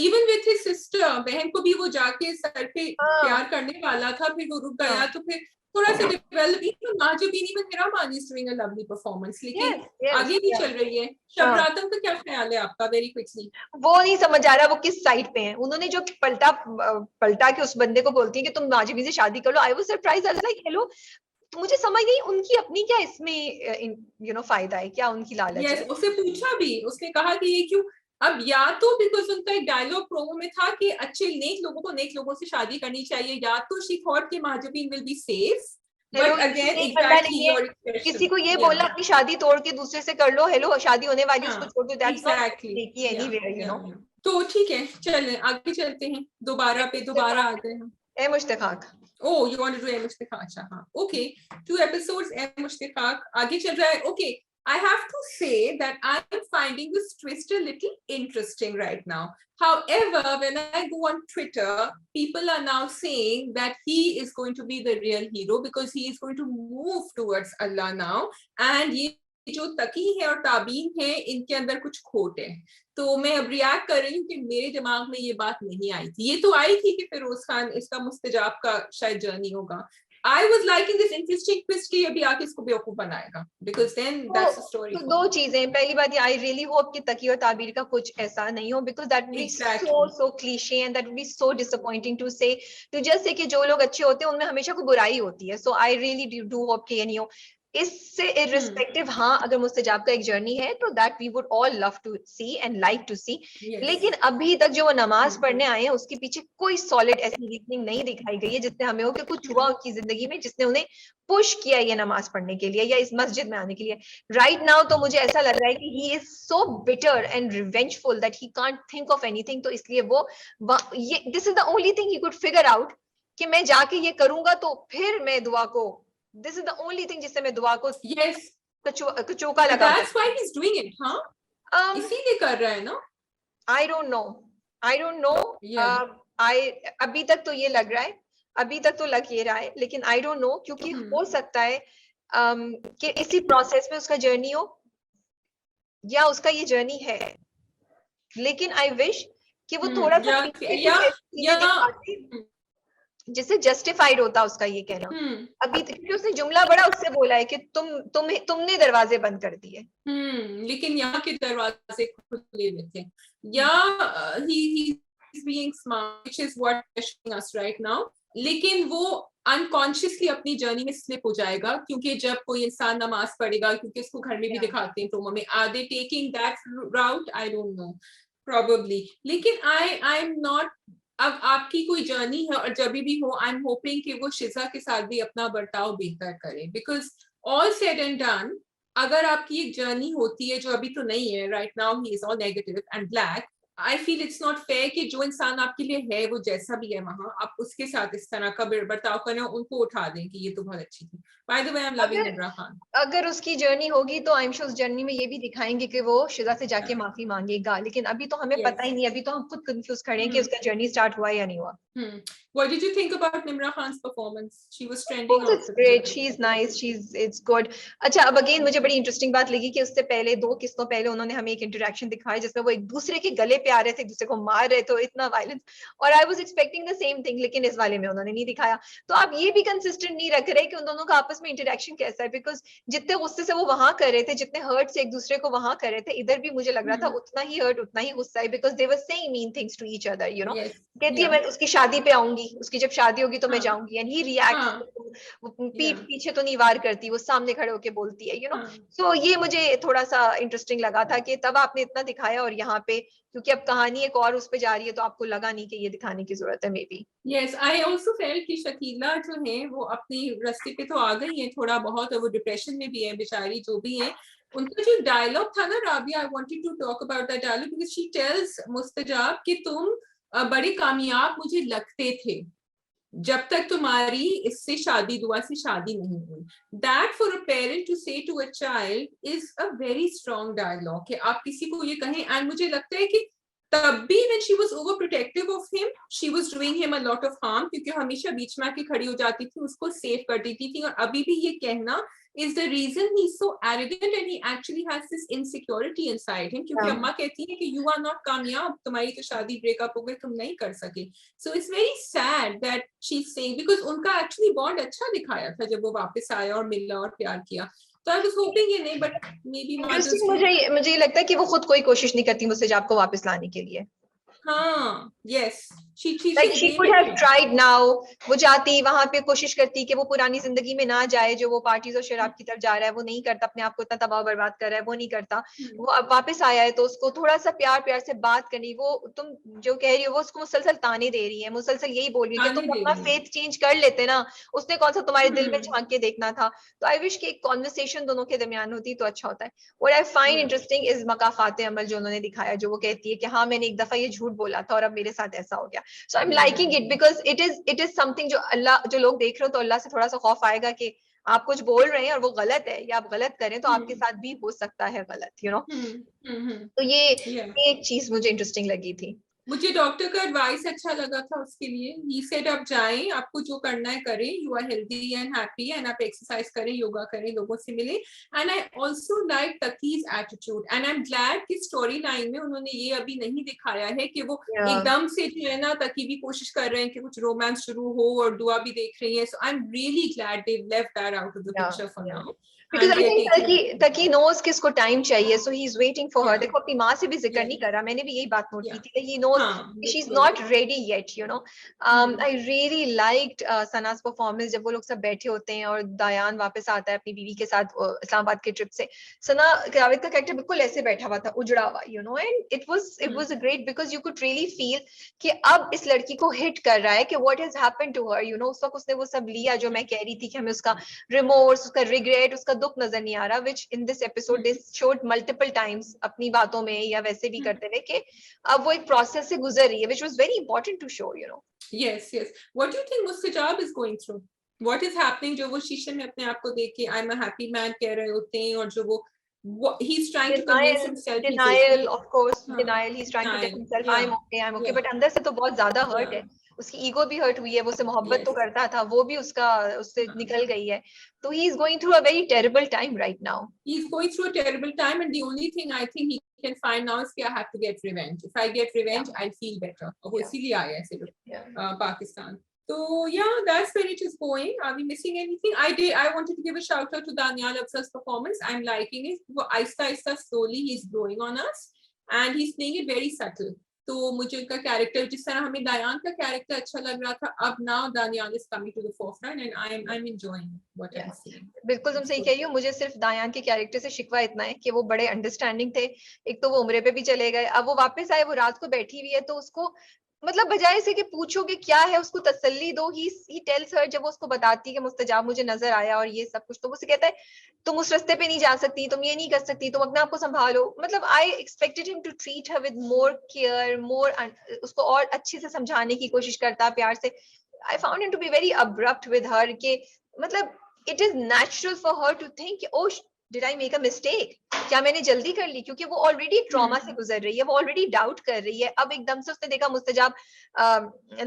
Speaker 2: Even with his sister, बहन को भी वो जाके सर पे प्यार करने वाला था, फिर वो रुक गया, तो फिर थोड़ा सा डेवलप। तो महाजबीनी में मेरा मान is doing a lovely performance, लेकिन आगे नहीं चल रही है। शबरातम का क्या ख्याल है आपका, वेरी क्विकली?
Speaker 1: वो नहीं समझ आ रहा वो किस साइड पे हैं। उन्होंने जो पलटा के उस बंदे को बोलती है कि तुम महाजबीन से शादी कर लो, I was surprised, I was like hello, मुझे समझ नहीं उनकी अपनी क्या इसमें यू नो फायदा है, क्या उनकी लालच है।
Speaker 2: उससे पूछा भी, उसने कहा कि ये क्यों, अब या तो बिकॉज उनका एक डायलॉग प्रोमो में था कि अच्छे नेक लोगों को नेक लोगों से शादी करनी चाहिए, या तो शी थॉट कि Mahajabeen will be safe, but again exactly
Speaker 1: किसी को ये बोलना अपनी शादी तोड़ के दूसरे से कर लो, हेलो शादी होने वाली उसको छोड़ दो, that's not anywhere, you know.
Speaker 2: तो ठीक है, चलें आगे चलते हैं, दोबारा आ गए हम।
Speaker 1: ए Mushtaq,
Speaker 2: Oh, you want to do Mushtaq? अच्छा हाँ, okay, 2 episodes मुश्ताक आगे चल रहा है। Okay, I have to say that I'm finding this twist a little interesting right now. However, when I go on Twitter, people are now saying that he is going to be the real hero because he is going to move towards Allah now, and ये जो तकी है और ताबीन है, इनके अंदर कुछ खोट है। तो मैं अब रिएक्ट कर रही हूँ कि मेरे दिमाग में ये बात नहीं आई थी। ये तो आई थी कि फिरोज खान इसका मुस्तजाब का शायद जर्नी होगा। I was liking this interesting twist कि अभी आके इसको बेवकूफ बनाएगा, because then that's the story.
Speaker 1: तो 2 चीजें, पहली बात ये, I really hope कि तकी और ताबीर का कुछ ऐसा नहीं हो, because that would be so cliche and that would be so disappointing to say, to just say कि जो लोग अच्छे होते हैं उनमें हमेशा कोई बुराई होती है, so I really do hope कि ये नहीं हो। इससे इररिस्पेक्टिव हाँ अगर मुस्तजाब का एक जर्नी है तो that we would all love to see and like to see, लेकिन अभी तक जो वो नमाज पढ़ने आए हैं उसके पीछे कोई सॉलिड ऐसी रीजनिंग नहीं दिखाई गई है जिससे हमें हो कि कुछ हुआ उनकी जिंदगी में जिसने उन्हें पुश किया ये नमाज पढ़ने के लिए या इस मस्जिद में आने के लिए। राइट नाउ तो मुझे ऐसा लग रहा है कि he is so bitter and revengeful that he can't think of anything, तो इसलिए वो ये this is the only thing he could figure out कि मैं जाके ये करूंगा तो फिर मैं दुआ को, this is the only thing जिससे मैं दुआ को कचौका लगा।
Speaker 2: That's why he's doing it, हाँ? इसीलिए कर रहा है ना?
Speaker 1: I don't know. अभी तक तो ये लग रहा है, अभी तक तो लग ये रहा है, लेकिन I don't know क्योंकि हो सकता है कि इसी प्रोसेस में उसका जर्नी हो या उसका ये जर्नी है, लेकिन I wish कि वो थोड़ा सा जिससे जस्टिफाइड होता उसका ये कहना। अभी क्योंकि उसने जुमला बड़ा उससे बोला है कि तुमने दरवाजे बंद कर दिए,
Speaker 2: लेकिन यहाँ के दरवाजे खुले हुए थे, या he is being smart, which is what is showing us right now, लेकिन वो अनकॉन्शियसली अपनी जर्नी में स्लिप हो जाएगा क्योंकि जब कोई इंसान नमाज पढ़ेगा, क्योंकि उसको घर में भी दिखाते हैं प्रोमो में, are they taking that route, I don't know, probably. लेकिन आई एम नॉट, अब आपकी कोई जर्नी है और जब भी हो, आई एम होपिंग कि वो शिजा के साथ भी अपना बर्ताव बेहतर करे, because all said and done अगर आपकी एक जर्नी होती है जो अभी तो नहीं है, right now he is all negative and black, I feel it's not fair कि जो इंसान आपके लिए है वो जैसा भी है वहां आप उसके साथ इस तरह का बर्ताव करें, उनको उठा दें कि ये तो बहुत अच्छी थी। By the way I am loving Nimra Khan.
Speaker 1: अगर उसकी जर्नी होगी तो आई एम श्योर उस जर्नी में ये भी दिखाएंगे कि वो शिजा से जाके माफी मांगेगा, लेकिन अभी तो हमें पता ही नहीं, अभी तो हम खुद कंफ्यूज खड़े हैं कि उसका जर्नी स्टार्ट हुआ या नहीं हुआ।
Speaker 2: What did you think about Nimra Khan's performance? She was trending.
Speaker 1: It's great. She's nice. It's good. अच्छा, अब अगेन मुझे बड़ी इंटरेस्टिंग बात लगी कि उससे पहले 2 किस्तों पहले उन्होंने हमें एक इंटरेक्शन दिखाया जिसमें वो एक दूसरे के गले पे आ रहे थे, एक दूसरे को मार रहे थे, इतना वायलेंस, और I was expecting the same thing, लेकिन इस वाले में उन्होंने नहीं दिखाया। तो आप ये भी कंसिस्टेंट नहीं रख रहे कि उन दोनों का आपस में इंटरेक्शन कैसा है, बिकॉज जितने गुस्से से वो वहां कर रहे थे, जितने हर्ट से एक दूसरे को वहां कर रहे थे, इधर भी मुझे लग रहा था उतना ही हर्ट उतना ही गुस्सा है, because they were saying mean things to each other, you know. कहती है मैं उसकी शादी पे आऊंगी, उसकी जब शादी होगी तो मैं जाऊंगी, एंड ही रिएक्ट, पीछे तो नहीं वार करती, वो सामने खड़े होके बोलती है, यू नो। सो ये मुझे थोड़ा सा इंटरेस्टिंग लगा था कि तब आपने इतना दिखाया और यहाँ पे क्योंकि अब कहानी एक और उस पे जा रही है तो आपको लगा नहीं कि ये दिखाने की जरूरत है, may be.
Speaker 2: Yes, I also felt कि शकीला जो है वो अपनी रास्ते पे तो आ गई है थोड़ा बहुत, और वो डिप्रेशन में भी है बेचारी, जो भी है। उनका जो डायलॉग था ना Rabia, I wanted to talk about that dialogue because she tells Mustajab कि तुम बड़े कामयाब मुझे लगते थे जब तक तुम्हारी इससे शादी, दुआ से शादी नहीं हुई। That for a parent to say to a child is a very strong dialogue कि आप किसी को ये कहें। एंड मुझे लगता है कि तब भी when she was overprotective of him, she was doing him a lot of harm, क्योंकि हमेशा बीच में आके खड़ी हो जाती थी, उसको सेव कर देती थी। और अभी भी ये कहना is the reason he's so arrogant and he actually has this insecurity inside him, क्योंकि अम्मा कहती है कि you are not कामयाब, तुम्हारी तो शादी ब्रेकअप हो गई, तुम नहीं कर सके। So it's very sad that she's saying, because उनका actually बॉन्ड अच्छा दिखाया था जब वो वापस आया और मिला और प्यार किया। तो आई वाज होपिंग ये नहीं, बट मे बी
Speaker 1: मुझे ये लगता है कि वो खुद कोई कोशिश नहीं करती मुस्तजाब को वापस लाने के लिए।
Speaker 2: हाँ, yes, she
Speaker 1: could have tried now, वो जाती वहां पे कोशिश करती कि वो पुरानी जिंदगी में ना जाए, जो वो पार्टीज और शराब की तरफ जा रहा है वो नहीं करता, अपने आप को इतना तबाह बर्बाद कर रहा है वो नहीं करता। वो अब वापस आया है तो उसको थोड़ा सा प्यार से बात करनी, वो तुम जो कह रही हो वो उसको मुसलसल ताने दे रही है, मुसलसल यही बोल रही है कि तुम अपना फेथ चेंज कर लेते ना, उसने कौन सा तुम्हारे दिल में झांक के देखना था। तो आई विश कि एक कॉन्वर्सेशन दोनों के दरमियान होती तो अच्छा होता है। और आई फाइंड इंटरेस्टिंग इज मकाफात अमल जो उन्होंने दिखाया, जो वो कहती है कि हाँ मैंने एक दफा ये झूठ बोला था और अब मेरे साथ ऐसा हो गया। So I am liking it because it is something जो अल्लाह, जो लोग देख रहे हो तो अल्लाह से थोड़ा सा खौफ आएगा कि आप कुछ बोल रहे हैं और वो गलत है, या आप गलत करें तो आपके साथ भी हो सकता है गलत, यू नो। तो ये एक चीज मुझे इंटरेस्टिंग लगी थी।
Speaker 2: मुझे डॉक्टर का एडवाइस अच्छा लगा था उसके लिए। ही सेड आप जाएं, आपको जो करना है करें, you are healthy and happy, and आप एक्सरसाइज करें, योगा करें, लोगों से मिले। And I also like Taqi's attitude, and I am glad कि स्टोरी लाइन में उन्होंने ये अभी नहीं दिखाया है कि वो एकदम से जो है ना तकी भी कोशिश कर रहे हैं कि कुछ रोमांस शुरू हो और दुआ भी देख रही है। So I am really glad they left that out of the picture for now.
Speaker 1: Because
Speaker 2: and
Speaker 1: I
Speaker 2: they are
Speaker 1: think
Speaker 2: taking
Speaker 1: Taki knows कि इसको time चाहिए, so he is waiting for her.
Speaker 2: yeah
Speaker 1: देखो अपनी माँ से भी जिक्र
Speaker 2: yeah
Speaker 1: नहीं कर रहा, मैंने भी यही बात नोट की
Speaker 2: yeah
Speaker 1: थी. He knows
Speaker 2: हाँ
Speaker 1: she's
Speaker 2: बिल्कुल
Speaker 1: not ready yet, you know. I really liked Sana's performance जब वो लोग सब बैठे होते हैं और दायान वापस आता है अपनी बीवी के साथ इस्लामाबाद के ट्रिप से. सना जावेद का कैरेक्टर बिल्कुल ऐसे बैठा हुआ था, उजड़ा हुआ, you know, and it was a great because you could really feel कि अब इस लड़की को हिट कर रहा है कि what has happened to her, you know. उस वक्त उसने वो सब लिया जो मैं कह रही थी कि हमें उसका रिमोर्स, उसका रिग्रेट, उसका दुख नजर नहीं आ रहा, which in this episode they showed multiple times अपनी बातों में या वैसे भी करते हुए कि अब वो एक प्रोसेस से गुजर रही है, which was very important to show, you know.
Speaker 2: yes yes what do you think Mustajab is going through, what is happening जो वो शीशे में अपने आप को देख के I'm a happy man कह रहे होते हैं और जो वो he's trying to convince himself he's
Speaker 1: Denial,
Speaker 2: okay
Speaker 1: of course,
Speaker 2: हाँ
Speaker 1: denial. He's trying to tell
Speaker 2: denial
Speaker 1: himself
Speaker 2: yeah
Speaker 1: I'm okay,
Speaker 2: yeah
Speaker 1: but अंदर से तो बहुत ज्यादा हर्ट
Speaker 2: yeah
Speaker 1: है. उसकी ईगो भी हर्ट हुई है, वो उससे मोहब्बत तो
Speaker 2: yes
Speaker 1: करता था, वो भी उससे निकल गई है. तो he is going through a very terrible time right now.
Speaker 2: he's going through a terrible time and the only thing I think he can find now is I have to get revenge. If I get revenge, I'll feel better. वो इसीलिए आया है सिर्फ Pakistan. So yeah, that's where it is going. Are we missing anything? I wanted to give a shout out to Daniel Afzal's performance. I'm liking it. Aista aista slowly he's growing on us, and he's playing it very subtle. तो मुझे उनका कैरेक्टर जिस तरह हमें दायान का कैरेक्टर अच्छा लग रहा था, अब now Daniyal is coming to the forefront and I am enjoying what I am seeing.
Speaker 1: बिल्कुल तुम सही कह रही हो. मुझे सिर्फ दायान के कैरेक्टर से शिकवा इतना है कि वो बड़े अंडरस्टैंडिंग थे. एक तो वो उम्रे पे भी चले गए, अब वो वापस आए, वो रात को बैठी हुई है, तो उसको मतलब बजाय से कि पूछो कि क्या है, उसको तसल्ली दो. ही टेल्स हर, जब वो उसको बताती है कि मुस्तजाब मुझे नजर आया और ये सब कुछ, तो वो उसे कहता है तुम उस रास्ते पे नहीं जा सकती, तुम ये नहीं कर सकती, तुम अपने आप को संभालो. मतलब I expected him to treat her with more care, more, उसको और अच्छे से समझाने की कोशिश करता, प्यार से. I found him to be very abrupt with her कि मतलब it is natural for her to think oh did I make a mistake, क्या मैंने जल्दी कर ली, क्योंकि वो ऑलरेडी एक ट्रॉमा से गुजर रही है, वो ऑलरेडी डाउट कर रही है. अब एकदम से उसने देखा मुस्तजाब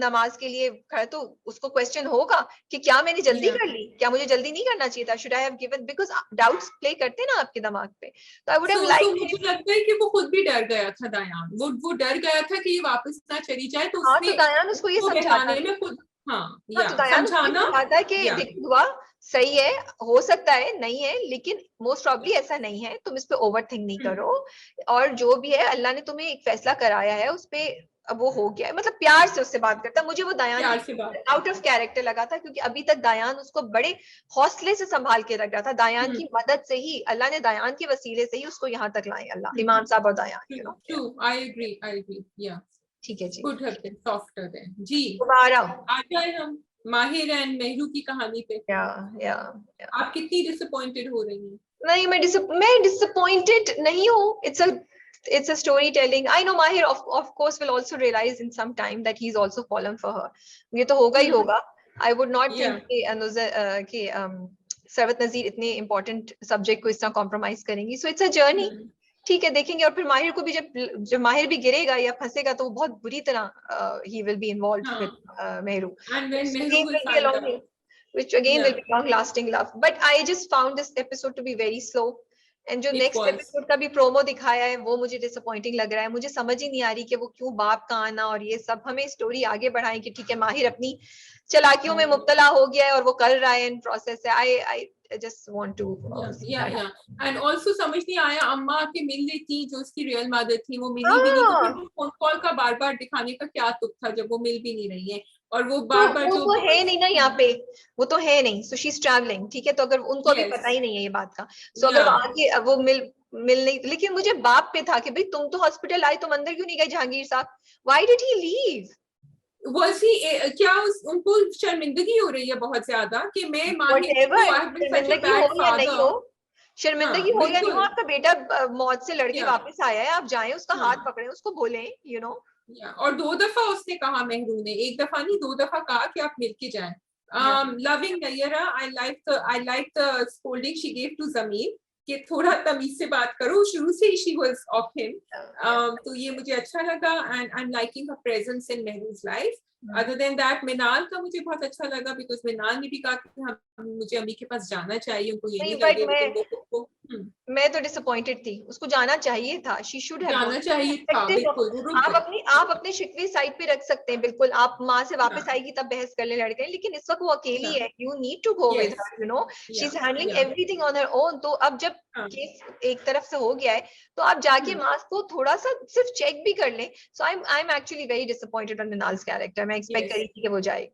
Speaker 1: नमाज के लिए खड़ा, तो उसको क्वेश्चन होगा कि क्या मैंने जल्दी कर ली, क्या मुझे जल्दी नहीं करना चाहिए था, should I have given, because doubts play करते हैं ना आपके दिमाग पे. तो आई वुड हैव लाइक,
Speaker 2: मुझे लगता है कि वो खुद भी डर गया था दायान, वो डर गया था कि ये वापस ना चली जाए, तो
Speaker 1: हाँ,
Speaker 2: उसने
Speaker 1: तो दायान उसको ये समझाता
Speaker 2: में खुद
Speaker 1: हाँ, तो दायान उसको समझाता है कि देख दुआ सही है, हो सकता है नहीं है, लेकिन मोस्ट प्रॉब्ली ऐसा नहीं है, तुम इस पे ओवर थिंक नहीं करो, और जो भी है अल्लाह ने तुम्हें एक फैसला कराया है उस पे, अब वो हो गया है. मतलब प्यार से उससे बात करता है. मुझे वो दायान आउट ऑफ कैरेक्टर लगा था, क्योंकि अभी तक दायान उसको बड़े हौसले से संभाल के रख रहा था. दायान की मदद से ही, अल्लाह ने दायान के वसीले से ही उसको यहाँ तक लाए, अल्लाह, इमाम साहब और दायान.
Speaker 2: आई एग्री या
Speaker 1: ठीक है जी,
Speaker 2: could have been softer then. जी
Speaker 1: दोबारा
Speaker 2: आ जाए हम माहिर एंड मेहरू की कहानी पे.
Speaker 1: या
Speaker 2: आप कितनी डिसअपॉइंटेड हो रही हैं?
Speaker 1: नहीं, मैं डिसअपॉइंटेड नहीं हूँ. It's a storytelling. I know Mahir of course will also realize in some time that he's also fallen for her. ये तो होगा ही होगा. I would not think कि सरवत नजीर इतने important subject को इस तरह compromise करेंगी. So it's a journey. ठीक है, देखेंगे. और फिर माहिर को भी जब माहिर भी गिरेगा या फंसेगा, तो वो बहुत बुरी तरह he will be involved with Mehru.
Speaker 2: And when Mehru will find out,
Speaker 1: which again will be long lasting love. But I just found this episode to be very slow. And जो नेक्स्ट एपिसोड का भी प्रोमो दिखाया है, वो मुझे डिसअपॉइंटिंग लग रहा है. मुझे समझ ही नहीं आ रही कि वो क्यों बाप का आना और ये सब, हमें स्टोरी आगे बढ़ाएं कि ठीक है माहिर अपनी चालाकियों में मुब्तला हो गया है और वो कर रहा है इन प्रोसेस है. I just want to
Speaker 2: and also समझ नहीं आया अम्मा के मिल रही थी जो उसकी रियल मदर थी, वो मिली भी नहीं, तो फिर फोन कॉल का बार बार दिखाने का क्या तुक था जब वो मिल भी नहीं रही है. और वो बार बार
Speaker 1: वो है नहीं ना यहाँ पे, वो तो है नहीं. सो शी इज ट्रैवलिंग, ठीक है, तो अगर उनको अभी पता ही नहीं है ये बात का, सो अगर आगे वो मिल नहीं, लेकिन मुझे बाप पे था कि भाई तुम तो हॉस्पिटल आए, तुम अंदर क्यों नहीं गए जहांगीर साहब, why did he leave?
Speaker 2: Was he क्या उनको शर्मिंदगी हो रही है बहुत ज्यादा कि मैं
Speaker 1: शर्मिंदगी हो या नहीं हो, आपका बेटा मौत से लड़के वापस आया है, आप जाएं उसका हाथ पकड़ें, उसको बोलें, यू नो.
Speaker 2: और 2 दफा उसने कहा, मेहरू ने 1 दफा नहीं 2 दफा कहा कि आप मिलके जाएं. Loving Nayyara, I like the scolding she gave to Zameen कि थोड़ा तमीज से बात करो. शुरू से she was of him. तो ये मुझे अच्छा लगा and I'm liking her presence in Mehru's life. Other than that, मिनाल का मुझे बहुत अच्छा लगा because मिनाल ने भी कहा कि मुझे अम्मी के पास जाना चाहिए, उनको ये नहीं लगे.
Speaker 1: मैं तो डिसअपॉइंटेड थी, उसको जाना चाहिए था, शी शुड हैव
Speaker 2: जाना चाहिए था, बिल्कुल वो रुक गई।
Speaker 1: आप अपने शिकवे साइड पे रख सकते हैं, बिल्कुल आप माँ से वापस आएगी तब बहस कर ले लड़के, लेकिन इस वक्त वो अकेली है, you need to go with her, you know she is handling everything on her own. तो अब जब केस एक तरफ से हो गया है तो आप जाके माँ को थोड़ा सा सिर्फ चेक भी कर लें। So I am actually very disappointed on Minal's character, मैं एक्सपेक्ट करी थी कि वो जाएगी।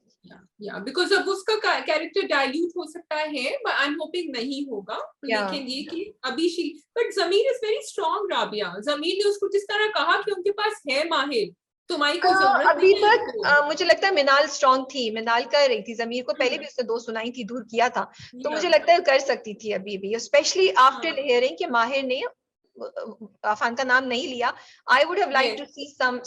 Speaker 2: बिकॉज अब उसका कैरेक्टर डाइल्यूट हो सकता है, बट आई एम होपिंग नहीं होगा। लेकिन ये कि अभी she, but Zameer is very strong Rabia, Zameer ने उसको जिस तरह कहा कि उनके पास है माहिर, तुम्हारी कोई जरूरत
Speaker 1: अभी
Speaker 2: नहीं
Speaker 1: तक मुझे लगता है मिनाल स्ट्रॉन्ग थी, मिनाल कर रही थी, जमीर को पहले भी उसने 2 सुनाई थी, दूर किया था, तो मुझे लगता है कर सकती थी अभी भी, स्पेशली आफ्टर हियरिंग कि माहिर ने अफान का नाम नहीं लिया। I would have like to see some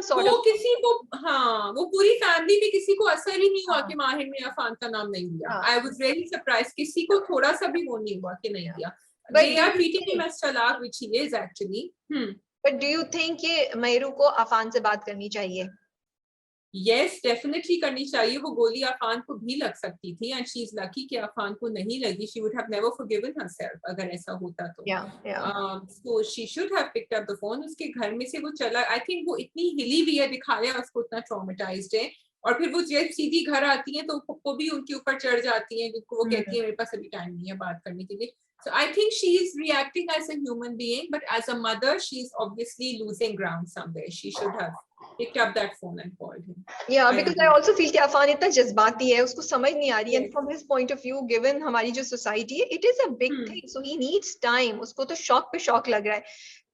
Speaker 1: sort of,
Speaker 2: किसी को, हाँ वो पूरी फैमिली में किसी को असर ही नहीं हुआ कि माहिर ने अफान का नाम नहीं लिया। आई वाज रियली सरप्राइज, किसी को थोड़ा सा भी वो नहीं हुआ कि नहीं लिया। They are treating him as Talaq, which he is actually.
Speaker 1: But do you think कि महरू को अफान से बात करनी चाहिए?
Speaker 2: Yes, definitely करनी चाहिए। वो गोली अफान को भी लग सकती थी, and she is lucky कि अफान को नहीं लगी। She would have never forgiven herself अगर ऐसा होता तो। So she should have picked up the phone. उसके घर में से वो चला, I think वो इतनी हिली हुई है, दिखाया उसको इतना traumatized है, और फिर वो जब सीधी घर आती हैं तो पप्पो भी उनके ऊपर चढ़ जाती हैं, जिनको वो कहती है मेरे पास अभी टाइम नहीं है बात करने के लिए। So I think she is reacting as a human being, but as a mother, she is obviously losing ground somewhere. She should have picked up that phone and called him.
Speaker 1: Yeah, because I also feel कि अफान इतना जज्बाती है, उसको समझ नहीं आ रही है, and from his point of view, given हमारी जो society है, it is a big thing, so he needs time. उसको तो शॉक पे शॉक लग रहा है,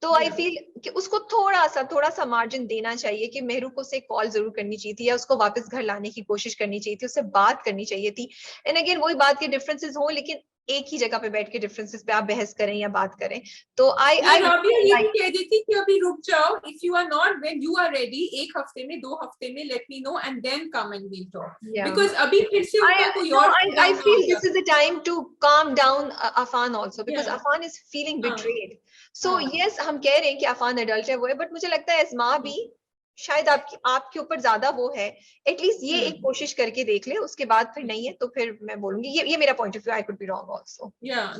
Speaker 1: तो आई फील कि उसको थोड़ा सा मार्जिन देना चाहिए कि मेहरू को से कॉल जरूर करनी चाहिए थी, या उसको वापस घर लाने की कोशिश करनी चाहिए थी, उससे बात करनी चाहिए थी। एंड अगेन वही बात के डिफरेंसेस हो, लेकिन एक ही जगह पे बैठ के डिफरेंसेस पे आप बहस करें या बात करें। तो
Speaker 2: राबिया ये भी कह देती कि अभी रुक जाओ, if you are not, when you are ready, 1 हफ्ते में 2 हफ्ते में let me know and then come and we talk, because अभी फिर से उनका कोई और,
Speaker 1: I feel this is the time to calm down Afan also, because Afan is feeling betrayed. So yes, हम कह रहे हैं कि अफान एडल्ट है, वो है, बट मुझे लगता है एज माँ भी शायद आपके ऊपर ज्यादा वो है, एटलीस्ट ये एक कोशिश करके देख ले, उसके बाद फिर नहीं है तो फिर मैं बोलूंगी, ये मेरा point of view, I could be wrong also.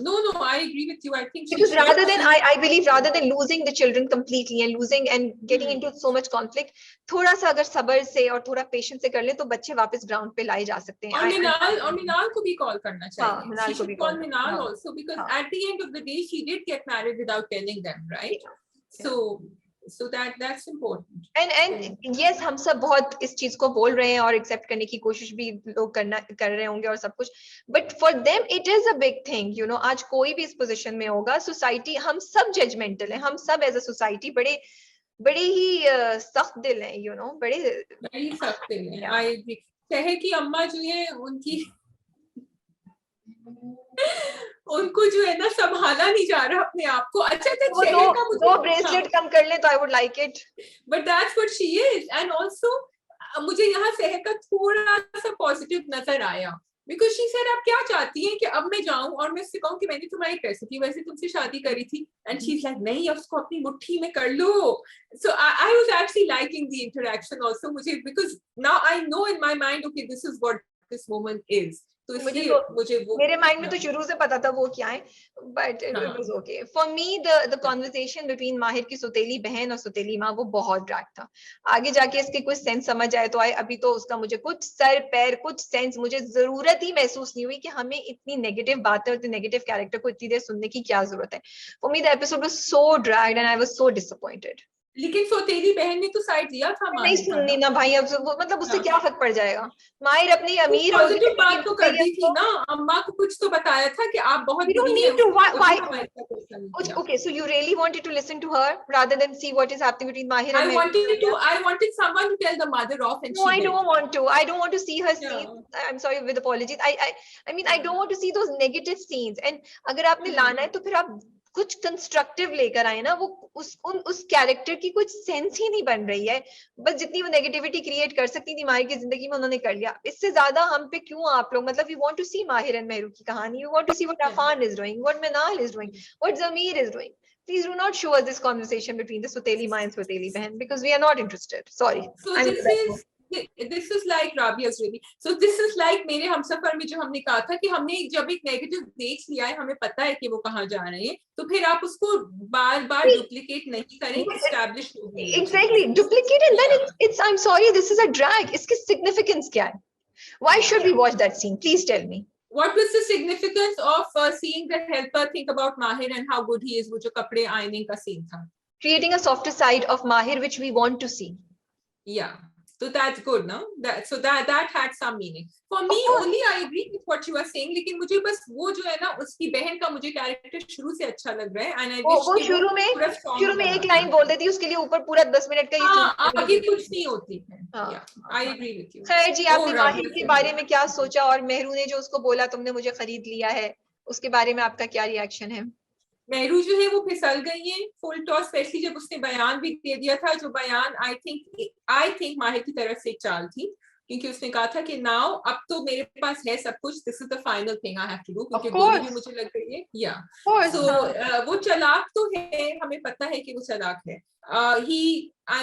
Speaker 2: no, I agree with you. I think
Speaker 1: because I believe rather than losing the children completely and losing and getting into so much conflict, थोड़ा सा अगर सब्र से और थोड़ा पेशेंस से कर ले तो बच्चे वापस ग्राउंड पे लाए जा सकते हैं।
Speaker 2: और मिनाल को भी कॉल करना चाहिए।
Speaker 1: मिनाल को भी
Speaker 2: call Minal also, because at the end of the day she did get married without telling them, right? So that's important.
Speaker 1: And yes, हम सब बहुत इस चीज को बोल रहे हैं और एक्सेप्ट करने की कोशिश भी लोग कर रहे होंगे और सब कुछ, but for them it is a big thing, you know. आज कोई भी इस पोजीशन में होगा, सोसाइटी, हम सब जजमेंटल हैं, हम सब एज अ सोसाइटी बड़े ही सख्त दिल हैं, यू नो, बड़े
Speaker 2: ही सख्त दिल हैं। I agree. शहर की अम्मा जो है उनकी उनको जो है ना संभाला नहीं जा रहा अपने आप को। अच्छा
Speaker 1: दो ब्रेसलेट कम कर ले तो I would like it,
Speaker 2: but that's what she is. And also मुझे यहाँ शहर का थोड़ा सा पॉजिटिव नजर आया, बिकॉज शी सेड आप क्या चाहती हैं कि अब मैं जाऊं और मैं उससे कहूं कि मैंने तुम्हारी पैसे की वजह से तुमसे शादी करी थी, एंड शी इज लाइक नहीं, उसको अपनी मुट्ठी में कर लो। So I was actually liking the interaction also, मुझे, because now I know in my mind okay this is what this woman is. तो मुझे वो
Speaker 1: मेरे माइंड में तो शुरू से पता था वो क्या है, but it was okay for me. The conversation between माहिर की सौतेली बहन और सौतेली माँ वो बहुत ड्रैग था। आगे जाके इसके कुछ सेंस समझ आए तो आए, अभी तो उसका मुझे कुछ सर पैर कुछ सेंस, मुझे जरूरत ही महसूस नहीं हुई कि हमें इतनी नेगेटिव बातें, इतने नेगेटिव कैरेक्टर को इतनी देर सुनने की क्या जरूरत है। For me the episode was so dragged and I was so disappointed.
Speaker 2: लेकिन सौतेली बहन ने तो साइड लिया था।
Speaker 1: नहीं सुननी ना भाई, अब मतलब उससे क्या फर्क पड़ जाएगा। माहिर अपनी अमीर हो
Speaker 2: गई, बात तो कर दी थी ना, अम्मा को कुछ तो बताया था कि आप बहुत
Speaker 1: okay, so you really wanted to listen to her rather than see what is happening between Mahir and
Speaker 2: I wanted someone to tell the mother off, and
Speaker 1: no, I don't want to see her scenes. I'm sorry, with apologies, I mean I don't want to see those negative scenes. And अगर आपने लाना है तो फिर आप कुछ कंस्ट्रक्टिव लेकर आए ना। वो उस कैरेक्टर की कुछ सेंस ही नहीं बन रही है, बस जितनी वो नेगेटिविटी क्रिएट कर सकती थी माहिर की जिंदगी में उन्होंने कर लिया। इससे ज्यादा हम पे क्यों आप लोग, मतलब यू वांट टू सी माहिर एंड मेहरू की कहानी, you want to see what Afan is doing, what Minal is doing, what Zameer is doing. Please do not show us this conversation between the Soteli Ma and Soteli Behan, because we are not interested. Sorry.
Speaker 2: So this is like Rabia's really. So this is like मेरे हमसफर में जो हमने कहा था कि हमने जब एक नेगेटिव देख लिया है, हमें पता है कि वो कहाँ जा रहे हैं, तो फिर आप उसको बार बार डुप्लीकेट नहीं करें, एस्टैब्लिश हो गई।
Speaker 1: Exactly, duplicate and then it's I'm sorry, this is a drag. इसकी significance क्या है? Why should we watch that scene? Please tell me.
Speaker 2: What was the significance of seeing the helper think about Mahir and how good he is? वो जो कपड़े ironing का scene था.
Speaker 1: Creating a softer side of Mahir which we want to see.
Speaker 2: Yeah, so that's good, no? That had some meaning. For me, only I agree with what you are saying. लेकिन मुझे बस वो जो है ना, उसकी बहन का मुझे कैरेक्टर शुरू से अच्छा लग रहा है, and I wish
Speaker 1: वो शुरू में एक लाइन बोल देती, उसके लिए ऊपर पूरा 10 मिनट का
Speaker 2: ये आगे कुछ नहीं होती है। I agree with you.
Speaker 1: खैर जी, आपने माहिर के बारे में क्या सोचा, और मेहरू ने जो उसको बोला तुमने मुझे खरीद लिया है, उसके बारे में आपका क्या रिएक्शन है?
Speaker 2: मेहरू जो है वो फिसल गई है फुल टॉस, स्पेशली जब उसने बयान भी दे दिया था, जो बयान आई थिंक माहिर की तरफ से एक चाल थी, क्योंकि उसने कहा था कि नाउ अब तो मेरे पास है सब कुछ, this is the final thing I have to do, क्योंकि गोली भी मुझे लग गई है। या सो वो चालाक तो है, हमें पता है कि वो चालाक है।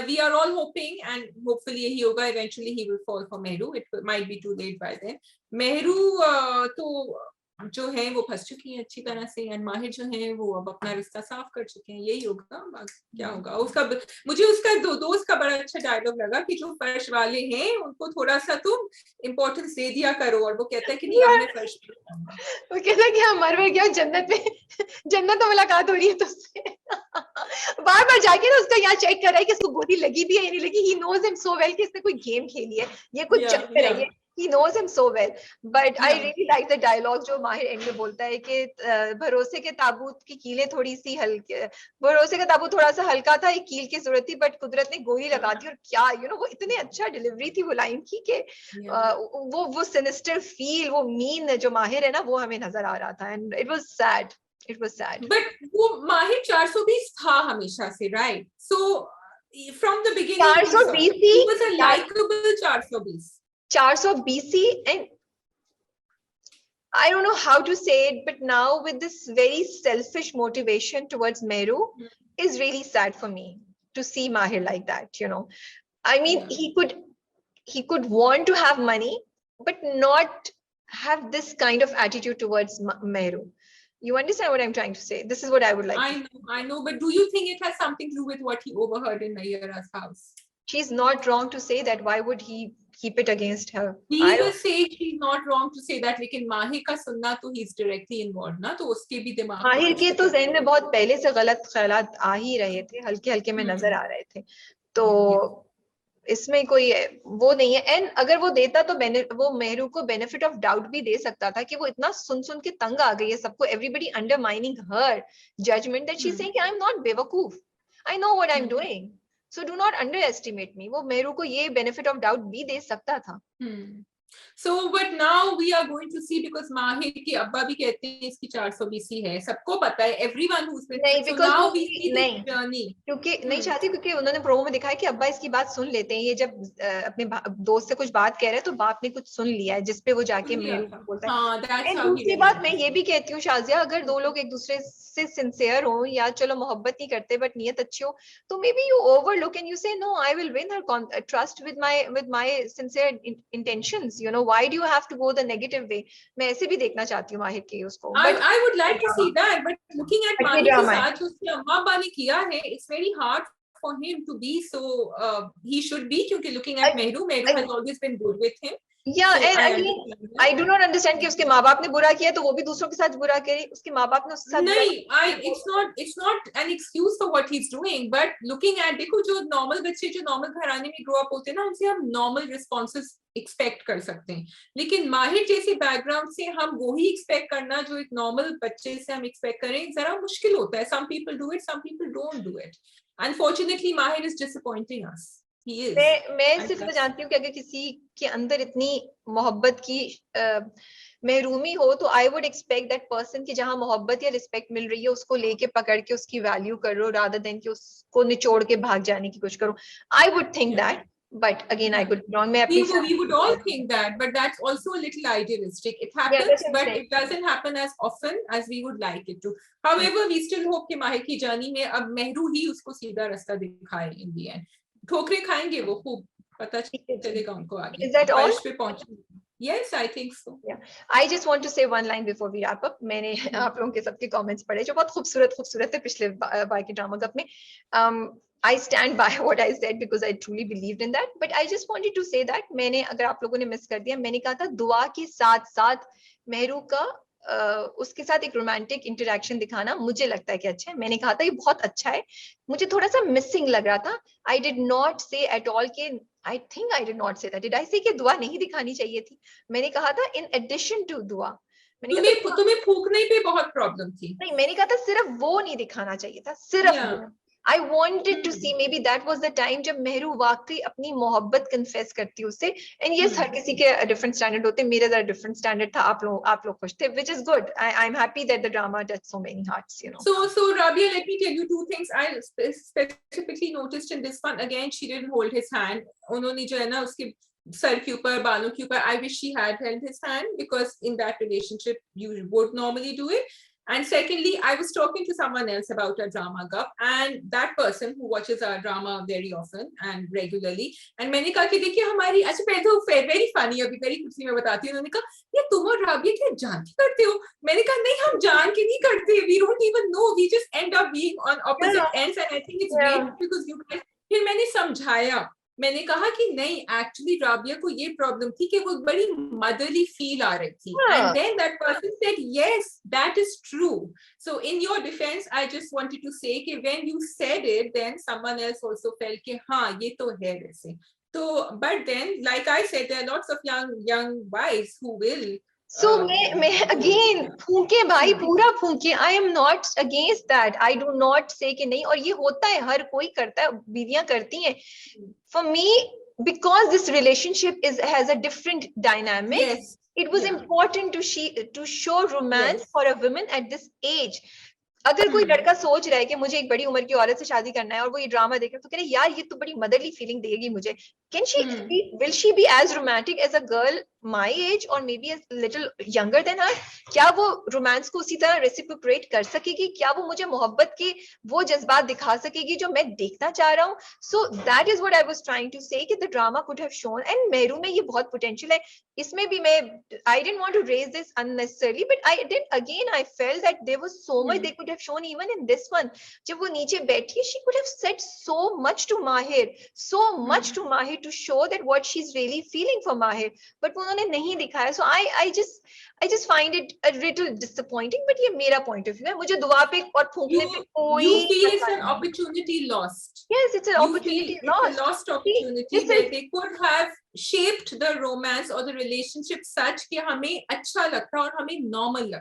Speaker 2: We are all hoping and hopefully ही होगा, eventually he will fall for Meहरू. It might be too late by then. Mehru तो जो है वो फंस चुकी हैं अच्छी तरह से, एंड माहिर जो है वो अब अपना रिश्ता साफ कर चुके हैं, यही होगा। क्या होगा उसका, मुझे उसका दोस्त का बड़ा अच्छा डायलॉग लगा कि जो फर्श वाले हैं उनको थोड़ा सा तुम इम्पोर्टेंस दे दिया करो, और वो कहता है कि नहीं हमने फर्श
Speaker 1: वो कहता है कि हम मर गया जन्नत में, जन्नत में मुलाकात हो रही है तुझसे। बार बार जाके ना उसका यहाँ चेक कर रहा है कि इसको गोली लगी भी है या नहीं लगी। He knows him so well कि इसने कोई गेम खेली है, ये कुछ चक्कर है, ये he knows him so well. But I really like the dialogue जो माहिर एंड में बोलता है कि भरोसे के ताबूत की कीलें थोड़ी सी हल्की, भरोसे का ताबूत थोड़ा सा हल्का था, एक कील की जरूरत थी, बट कुदरत ने गोली लगा दी। और क्या वो इतने अच्छा डिलीवरी थी वो लाइन की कि वो सिनिस्टर फील, वो मीन जो माहिर है ना, वो हमें नजर आ रहा था, and it was sad, it was sad.
Speaker 2: But वो माहिर 420 था हमेशा से, right? So from the beginning
Speaker 1: 420
Speaker 2: he was a likable 420
Speaker 1: BC, and I don't know how to say it, but now with this very selfish motivation towards Meru is really sad for me to see Mahir like that, I mean, he could want to have money but not have this kind of attitude towards Meru. You understand what I'm trying to say? This is what I would like.
Speaker 2: I know, but do you think it has something to do with what he overheard in Nayyara's house?
Speaker 1: She's not wrong to say that. Why would he keep it against her?
Speaker 2: He will say she's not wrong to say that, लेकिन माहिर का सुनना तो he's directly involved ना, तो उसके भी दिमाग में
Speaker 1: माहिर के तो ज़हन में बहुत पहले से गलत ख्यालात आ ही रहे थे, हल्के हल्के में नजर आ रहे थे, तो इसमें कोई वो नहीं है। एंड अगर वो देता तो वो मेहरू को बेनिफिट ऑफ डाउट भी दे सकता था कि वो इतना सुन सुन के तंग आ गई है सबको, everybody undermining her judgement that she is saying I am not बेवकूफ, I know what I am doing, so do not underestimate me. वो मेरू को ये benefit of doubt भी दे सकता था।
Speaker 2: So but now we are going to see, because माहिर के अब्बा भी कहते हैं इसकी 420 है, सबको पता है, everyone who's been,
Speaker 1: नहीं,
Speaker 2: so now we see the journey,
Speaker 1: क्योंकि नहीं चाहती, क्योंकि उन्होंने प्रोमो में दिखाया कि अब्बा इसकी बात सुन लेते हैं, ये जब अपने दोस्त से कुछ बात कह रहे हैं तो बाप ने कुछ सुन लिया है, जिसपे वो जाके मेरू को बोलता है। दूसरी बात मैं ये भी कहती हूँ शाजिया, अगर दो लोग एक दूसरे से सिंसियर हो, या चलो मोहब्बत नहीं करते बट नियत अच्छी हो, तो maybe you overlook and you say no, I will win her trust with my sincere intentions, why do you have to go the negative way. मैं ऐसे भी देखना चाहती हूँ माहिर के उसको।
Speaker 2: I would like to see that, but looking at माहिर के साथ जो उसके अम्मा अब्बा ने किया है, it's very hard for him to be so he should be, क्योंकि looking at Meहरू has always been good with him.
Speaker 1: Yeah, so and again, I do not understand कि उसके माँ बाप ने बुरा किया तो वो भी दूसरों के साथ बुरा करे, उसके माँ बाप ने उसके साथ
Speaker 2: नहीं, it's not an excuse for what he's doing, but looking at, देखो जो नॉर्मल बच्चे जो नॉर्मल घराने में ग्रो अप होते हैं ना, उनसे हम नॉर्मल रिस्पॉन्सेस एक्सपेक्ट कर सकते हैं, लेकिन माहिर जैसे बैकग्राउंड से हम वही एक्सपेक्ट करना जो एक नॉर्मल बच्चे से हम एक्सपेक्ट करें, जरा मुश्किल होता है। some people do it, some people don't do it. Unfortunately, Mahir is disappointing us.
Speaker 1: मैं सिर्फ जानती हूँ कि अगर किसी के अंदर इतनी मोहब्बत की महरूमी हो, तो I would expect that person की जहाँ मोहब्बत या रिस्पेक्ट मिल रही है उसको लेके पकड़ के उसकी वैल्यू करो, रादर देन कि उसको निचोड़ के भाग जाने की कोशिश करो। I would think that, but again I could be wrong.
Speaker 2: We would all think that, but that's also a little idealistic. It happens, but it doesn't happen as often as we would like it to. However, we still hope कि माहिर की जर्नी में अब मेहरू ही उसको सीधा रास्ता दिखाए in the end. ठोकरे खाएंगे वो खूब, पता चलेगा उनको आगे।
Speaker 1: Is that all?
Speaker 2: पे पहुंचे। Yes, I think so.
Speaker 1: Yeah. I just want to say one line before we wrap up. मैंने आप लोगों के सबके comments पढ़े जो बहुत खूबसूरत थे पिछले बार के ड्रामा कप में. I stand by what I said because I truly believed in that. But I just wanted to say that मैंने, अगर आप लोगों ने मिस कर दिया, मैंने कहा था दुआ के साथ साथ मेहरू का उसके साथ एक रोमांटिक इंटरेक्शन दिखाना मुझे लगता है कि अच्छा है. मैंने कहा था ये बहुत अच्छा है, मुझे थोड़ा सा मिसिंग लग रहा था. आई डिड नॉट से एट ऑल के, I think I did not say that, did I से कि दुआ नहीं दिखानी चाहिए थी. मैंने कहा था इन एडिशन टू दुआ.
Speaker 2: तुम्हें फूकने पे बहुत प्रॉब्लम थी.
Speaker 1: नहीं, मैंने कहा था सिर्फ वो नहीं दिखाना चाहिए था, सिर्फ वो. I wanted to see, maybe that was the time जब मेहरू वाकई अपनी मोहब्बत कन्फेस करती उससे. And yes, हर किसी के different standard होते, मेरा जरा different standard था, आप लोग खुश थे, which is good. I'm happy that the drama touched so many hearts, you know.
Speaker 2: So Rabia, let me tell you two things I specifically noticed in this one. Again, she didn't hold his hand. उन्होंने जो है ना उसके सर के ऊपर, बालों के ऊपर, I wish she had held his hand, because in that relationship you would normally do it. And secondly, I was talking to someone else about a drama cup, and that person who watches our drama very often and regularly, and मैंने कहा कि देखिए हमारी, अच्छा पहले तो very funny, अभी very खुशी में बताती हूँ. उन्होंने कहा ये तुम और राबिया क्या जान के करते हो? मैंने कहा नहीं, हम जान के नहीं करते, we don't even know, we just end up being on opposite ends, and I think it's great because you guys. फिर मैंने समझाया, मैंने कहा कि नहीं, एक्चुअली राबिया को ये प्रॉब्लम थी कि वो बड़ी मदरली फील आ रही थी. And then that person said yes, that is true. So in your defence I just wanted to say कि when you said it, then someone else also felt कि हाँ ये तो है वैसे. तो but then like I said, there are lots of young wifes who will.
Speaker 1: So मैं again फूके भाई, पूरा फूके. I am not against that. I do not say कि नहीं, और ये होता है, हर कोई करता है, बीवियां करती हैं. For me, because this relationship has a different dynamic,
Speaker 2: yes,
Speaker 1: it was important to show romance for a woman at this age. अगर कोई लड़का सोच रहा है कि मुझे एक बड़ी उम्र की औरत से शादी करना है और वो ये ड्रामा देख रहा है, तो कह रहे यार ये तो बड़ी मदरली फीलिंग देगी मुझे. Will she be as romantic as a girl my age or maybe a little younger than her? क्या वो रोमांस को उसी तरह रेसिप्रोकेट कर सकेगी? क्या वो मुझे मोहब्बत के वो जज्बात दिखा सकेगी जो मैं देखना चाह रहा हूँ? So that is what I was trying to say, कि the drama could have shown, and Mehru में ये बहुत potential है. इसमें भी मैं, I didn't want to raise this unnecessarily, but I felt that there was so much they could have shown even in this one. जब वो नीचे बैठी, she could have said so much to Mahir, to show that what she's really feeling for Mahir, but उन्होंने नहीं दिखाया. So I just find it a little disappointing, but ये मेरा point of view है. मुझे दुआ पे और फूंकने पे कोई,
Speaker 2: you feel it's an opportunity lost.
Speaker 1: Yes, it's an opportunity lost.
Speaker 2: It's a lost opportunity where they could have shaped the romance or the relationship such कि हमें अच्छा लगता और हमें normal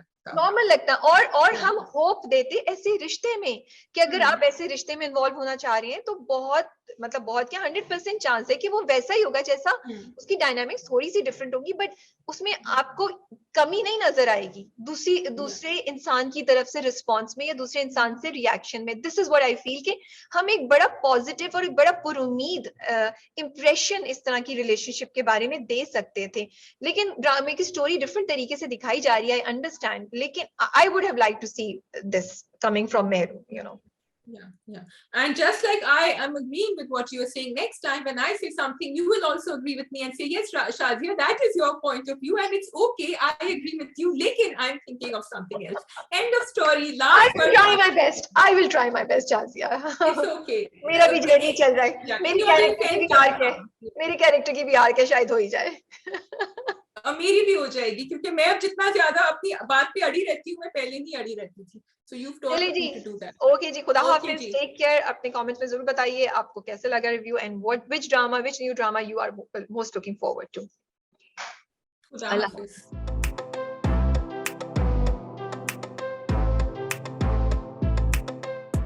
Speaker 2: लगता
Speaker 1: और हम होप देते ऐसे रिश्ते में कि अगर आप ऐसे रिश्ते में इन्वॉल्व होना चाह रही हैं तो बहुत क्या 100% चांस है कि वो वैसा ही होगा जैसा उसकी डायनामिक्स थोड़ी सी डिफरेंट होगी, बट उसमें आपको कमी नहीं नजर आएगी दूसरे इंसान की तरफ से रिस्पॉन्स में या दूसरे इंसान से रिएक्शन में. This is what I feel कि हम एक बड़ा पॉजिटिव और एक बड़ा पुरुमीद इंप्रेशन इस तरह की रिलेशनशिप के बारे में दे सकते थे. लेकिन ड्रामे की स्टोरी डिफरेंट तरीके से दिखाई जा रही है, आई अंडरस्टैंड, लेकिन I would have like to see this coming from Mehru, you know.
Speaker 2: Yeah. And just like I am agreeing with what you are saying, next time when I say something, you will also agree with me and say, yes, Shazia, that is your point of view and it's okay. I agree with you. Lekin I'm thinking of something else. End of story.
Speaker 1: I will try my best. I will try my best, Shazia.
Speaker 2: It's okay.
Speaker 1: मेरा भी जर्नी चल रहा है. मेरी कैरेक्टर की भी आर्क है, शायद हो ही जाए.
Speaker 2: मेरी भी हो जाएगी क्योंकि मैं अब जितना ज्यादा अपनी बात पे अड़ी रहती हूँ, मैं पहले नहीं अड़ी रहती थी. So you've taught me to do that.
Speaker 1: Okay जी, खुदा हाफिज. Take care. अपने कमेंट्स में जरूर बताइए आपको कैसे लगा review and which new drama you are most looking forward to.
Speaker 2: खुदा हाफिज.